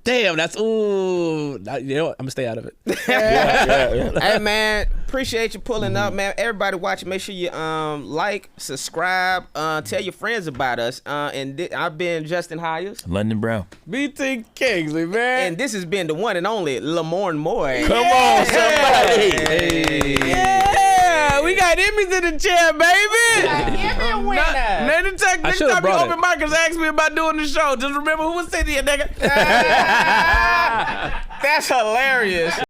Damn, that's you know what? I'm gonna stay out of it. Hey man, appreciate you pulling up, man. Everybody watching, make sure you like, subscribe, tell your friends about us. And I've been Justin Hires, London Brown, BT Kingsley, man. and this has been the one and only Lamorne Morris. Come on, somebody. Hey. Yeah, we got Emmys in the chair, baby. Emmy winner. Next time you brought open micers, ask me about doing the show. Just remember who was sitting here, nigga. That's hilarious.